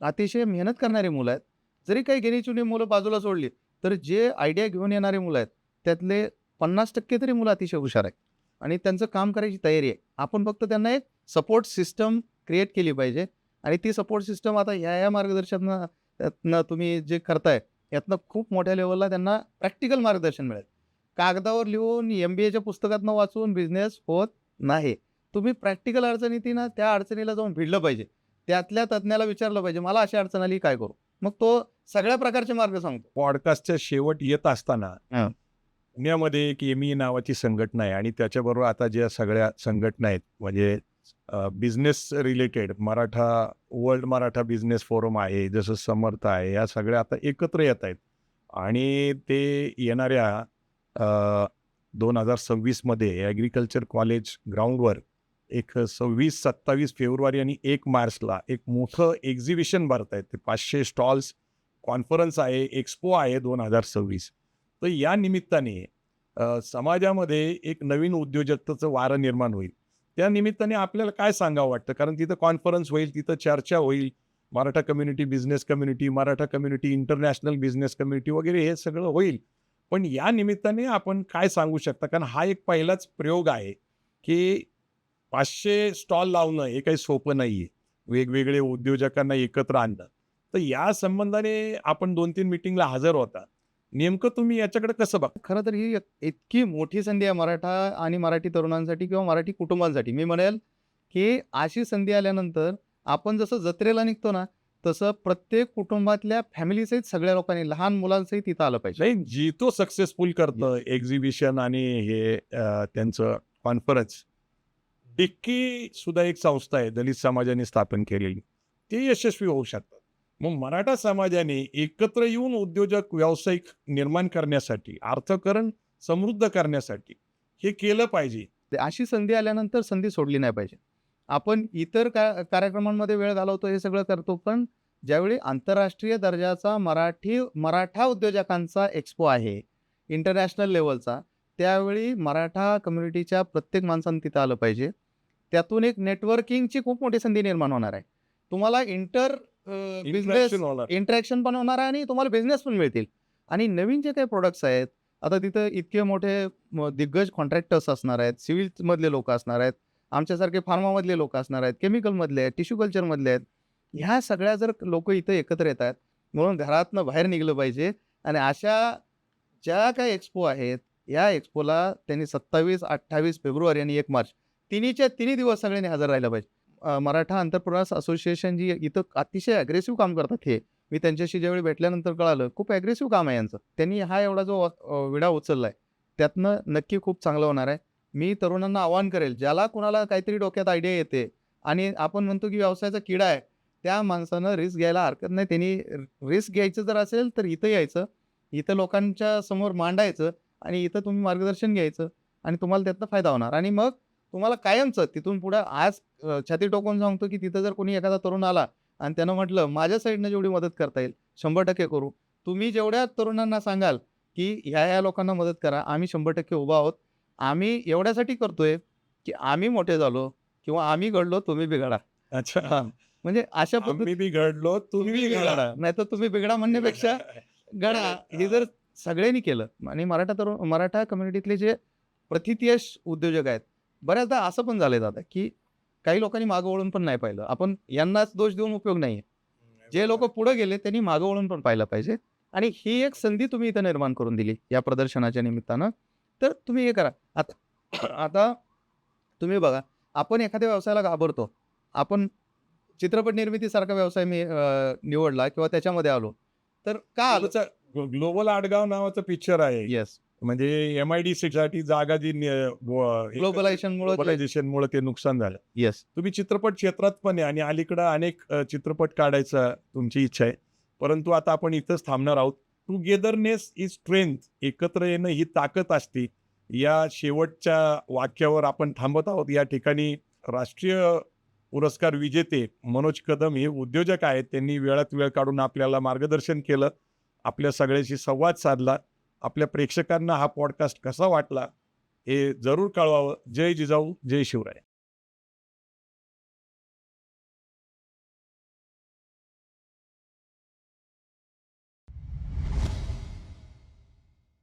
अतिशय मेहनत करणारी मुलं आहेत. जरी काही गिणी-चुनी मुलं बाजूला सोडली, तर जे आयडिया घेऊन येणारे मुलं आहेत, त्यातले 50% तरी मुलं अतिशय हुशार आहेत आणि त्यांचं काम करायची तयारी आहे. आपण फक्त त्यांना एक सपोर्ट सिस्टम क्रिएट केली पाहिजे आणि ती सपोर्ट सिस्टम आता ह्या मार्गदर्शनातनं तुम्ही जे करताय, यातनं खूप मोठ्या लेव्हलला त्यांना प्रॅक्टिकल मार्गदर्शन मिळेल. कागदावर लिहून MBAच्या पुस्तकातनं वाचून बिझनेस होत नाही. तुम्ही प्रॅक्टिकल अडचणीत ना त्या अडचणीला जाऊन भिडलं पाहिजे. त्यातल्या तज्ञाला विचारलं पाहिजे, "मला अशी अडचण आली, काय करू?" मग तो सगळ्या प्रकारचे मार्ग सांगतो. पॉडकास्टच्या शेवट येत असताना हां. पुण्यामध्ये एक एमई नावाची संघटना आहे आणि त्याच्याबरोबर आता ज्या सगळ्या संघटना आहेत म्हणजे business related world Maratha business forum आहे, जसं समर्थ आहे, या सगळ्या आता एकत्र येत आहेत आणि ते येणाऱ्या 2026मध्ये ॲग्रिकल्चर कॉलेज ग्राउंडवर एक 26-27 फेब्रुवारी आणि 1 मार्चला एक मोठं एक्झिबिशन भरत आहेत. ते 500 स्टॉल्स, कॉन्फरन्स आहे, एक्स्पो आहे 2026. तर या निमित्ताने समाजामध्ये एक नवीन उद्योजकतेचं वारं निर्माण होईल. त्या निमित्ताने आपल्याला काय सांगावं वाटतं? कारण तिथं कॉन्फरन्स होईल, तिथं चर्चा होईल. Maratha community, business community, Maratha community, international business community वगैरे हे सगळं होईल. पण या निमित्ताने आपण काय सांगू शकता? कारण हा एक पहिलाच प्रयोग आहे, की 500 स्टॉल लावणं हे काही सोपं नाहीये. वेगवेगळे उद्योजकांना एकत्र आणणं. तर या संबंधाने आपण 2-3 मीटिंगला हजर होता. नेमकं तुम्ही याच्याकडे कसं बघता? खरं तर ही इतकी मोठी संधी आहे मराठा आणि मराठी तरुणांसाठी किंवा मराठी कुटुंबांसाठी. मी म्हणेल, की अशी संधी आल्यानंतर आपण जसं जत्रेला निघतो ना, तसं प्रत्येक कुटुंबातल्या फॅमिलीसहित सगळ्या लोकांनी, लहान मुलांसहित इथं आलं पाहिजे. नाही, जी तो सक्सेसफुल करतं एक्झिबिशन आणि हे त्यांचं कॉन्फरन्स. डिक्की सुद्धा एक संस्था आहे दलित समाजाने स्थापन केलेली. ते यशस्वी होऊ शकतात. मग मराठा समाजाने एकत्र येऊन उद्योजक व्यावसायिक निर्माण करण्यासाठी, अर्थकारण समृद्ध करण्यासाठी हे केलं पाहिजे. अशी संधी आल्यानंतर संधी सोडली नाही पाहिजे. आपण इतर कार्यक्रमांमध्ये वेळ घालवतो, हे सगळं करतो, पण ज्यावेळी आंतरराष्ट्रीय दर्जाचा मराठा उद्योजकांचा एक्स्पो आहे, इंटरनॅशनल लेव्हलचा, त्यावेळी मराठा कम्युनिटीच्या प्रत्येक माणसानं तिथं आलं पाहिजे. त्यातून एक नेटवर्किंगची खूप मोठी संधी निर्माण होणार आहे. तुम्हाला बिझनेस Interaction होणार. इंटरॅक्शन पण होणार आहे आणि तुम्हाला बिझनेस पण मिळतील. आणि नवीन जे काही प्रॉडक्ट्स आहेत, आता तिथं इतके मोठे दिग्गज कॉन्ट्रॅक्टर्स असणार आहेत, सिव्हिलमधले लोकं असणार आहेत, आमच्यासारखे फार्मामधले लोकं असणार आहेत, केमिकलमधले आहेत, टिश्यू कल्चरमधले आहेत. ह्या सगळ्या जर लोकं इथं एकत्र येत आहेत, म्हणून घरातनं बाहेर निघलं पाहिजे आणि अशा ज्या काही एक्स्पो आहेत, या एक्स्पोला त्यांनी 27, 28 फेब्रुवारी आणि 1 मार्च तिन्हीच्या तिन्ही दिवस सगळ्यांनी हजर राहिलं पाहिजे. मराठा एंटरप्रेन्योर्स असोसिएशन जी इथं अतिशय ॲग्रेसिव्ह काम करतात हे. मी त्यांच्याशी ज्यावेळी भेटल्यानंतर कळालं, खूप ॲग्रेसिव्ह काम आहे यांचं. त्यांनी हा एवढा जो विडा उचलला आहे, त्यातनं नक्की खूप चांगलं होणार आहे. मी तरुणांना आवाहन करेल, ज्याला कुणाला काहीतरी डोक्यात आयडिया येते आणि आपण म्हणतो की व्यवसायाचा किडा आहे, त्या माणसानं रिस्क घ्यायला हरकत नाही. त्यांनी रिस्क घ्यायचं जर असेल तर इथं यायचं, इथं लोकांच्या समोर मांडायचं आणि इथं तुम्ही मार्गदर्शन घ्यायचं आणि तुम्हाला त्यातनं फायदा होणार आणि मग तुम्हाला कायमचं तिथून पुढं आज छाती टोकून सांगतो, की तिथं जर कोणी एखादा तरुण आला आणि त्यानं म्हटलं, "माझ्या साईडनं जेवढी मदत करता येईल 100% करू." तुम्ही जेवढ्या तरुणांना सांगाल, की ह्या लोकांना मदत करा, आम्ही 100% उभा आहोत. आम्ही एवढ्यासाठी करतोय, की आम्ही मोठे झालो किंवा आम्ही घडलो, तुम्ही बिघडा. अच्छा. हां, म्हणजे अशा आम्ही बी घडलो, तुम्ही घडा. नाहीतर तुम्ही बिघडा म्हणण्यापेक्षा घडा. हे जर सगळ्यांनी केलं आणि मराठा कम्युनिटीतले जे प्रथितयश उद्योजक आहेत, बऱ्याचदा असं पण झालंय दादा, की काही लोकांनी मागं वळून पण नाही पाहिलं. आपण यांनाच दोष देऊन उपयोग नाहीये. जे लोकं पुढे गेले त्यांनी मागं वळून पण पाहिलं पाहिजे आणि ही एक संधी तुम्ही इथं निर्माण करून दिली या प्रदर्शनाच्या निमित्तानं. तर तुम्ही हे करा. आता आता तुम्ही बघा, आपण एखाद्या व्यवसायाला घाबरतो. आपण चित्रपट निर्मितीसारखा व्यवसाय निवडला किंवा त्याच्यामध्ये आलो. तर का आलो? ग्लोबल आडगाव नावाचं पिक्चर आहे. येस. म्हणजे MIDC साठी जागा जी ग्लोबलायझेशनमुळे ते नुकसान झालं. येस. तुम्ही चित्रपट क्षेत्रात पण आहे आणि अलीकडं अनेक चित्रपट काढायचा तुमची इच्छा आहे. परंतु आता आपण इथंच थांबणार आहोत. Togetherness is strength. एकत्र येणं ही ताकद असते. या शेवटच्या वाक्यावर आपण थांबत आहोत. या ठिकाणी राष्ट्रीय पुरस्कार विजेते मनोज कदम हे उद्योजक आहेत. त्यांनी वेळात वेळ काढून आपल्याला मार्गदर्शन केलं. आपल्या सगळ्याशी संवाद साधला. आपल्या प्रेक्षकांना हा पॉडकास्ट कसा वाटला हे जरूर कळवावं. जय जिजाऊ, जय शिवराय.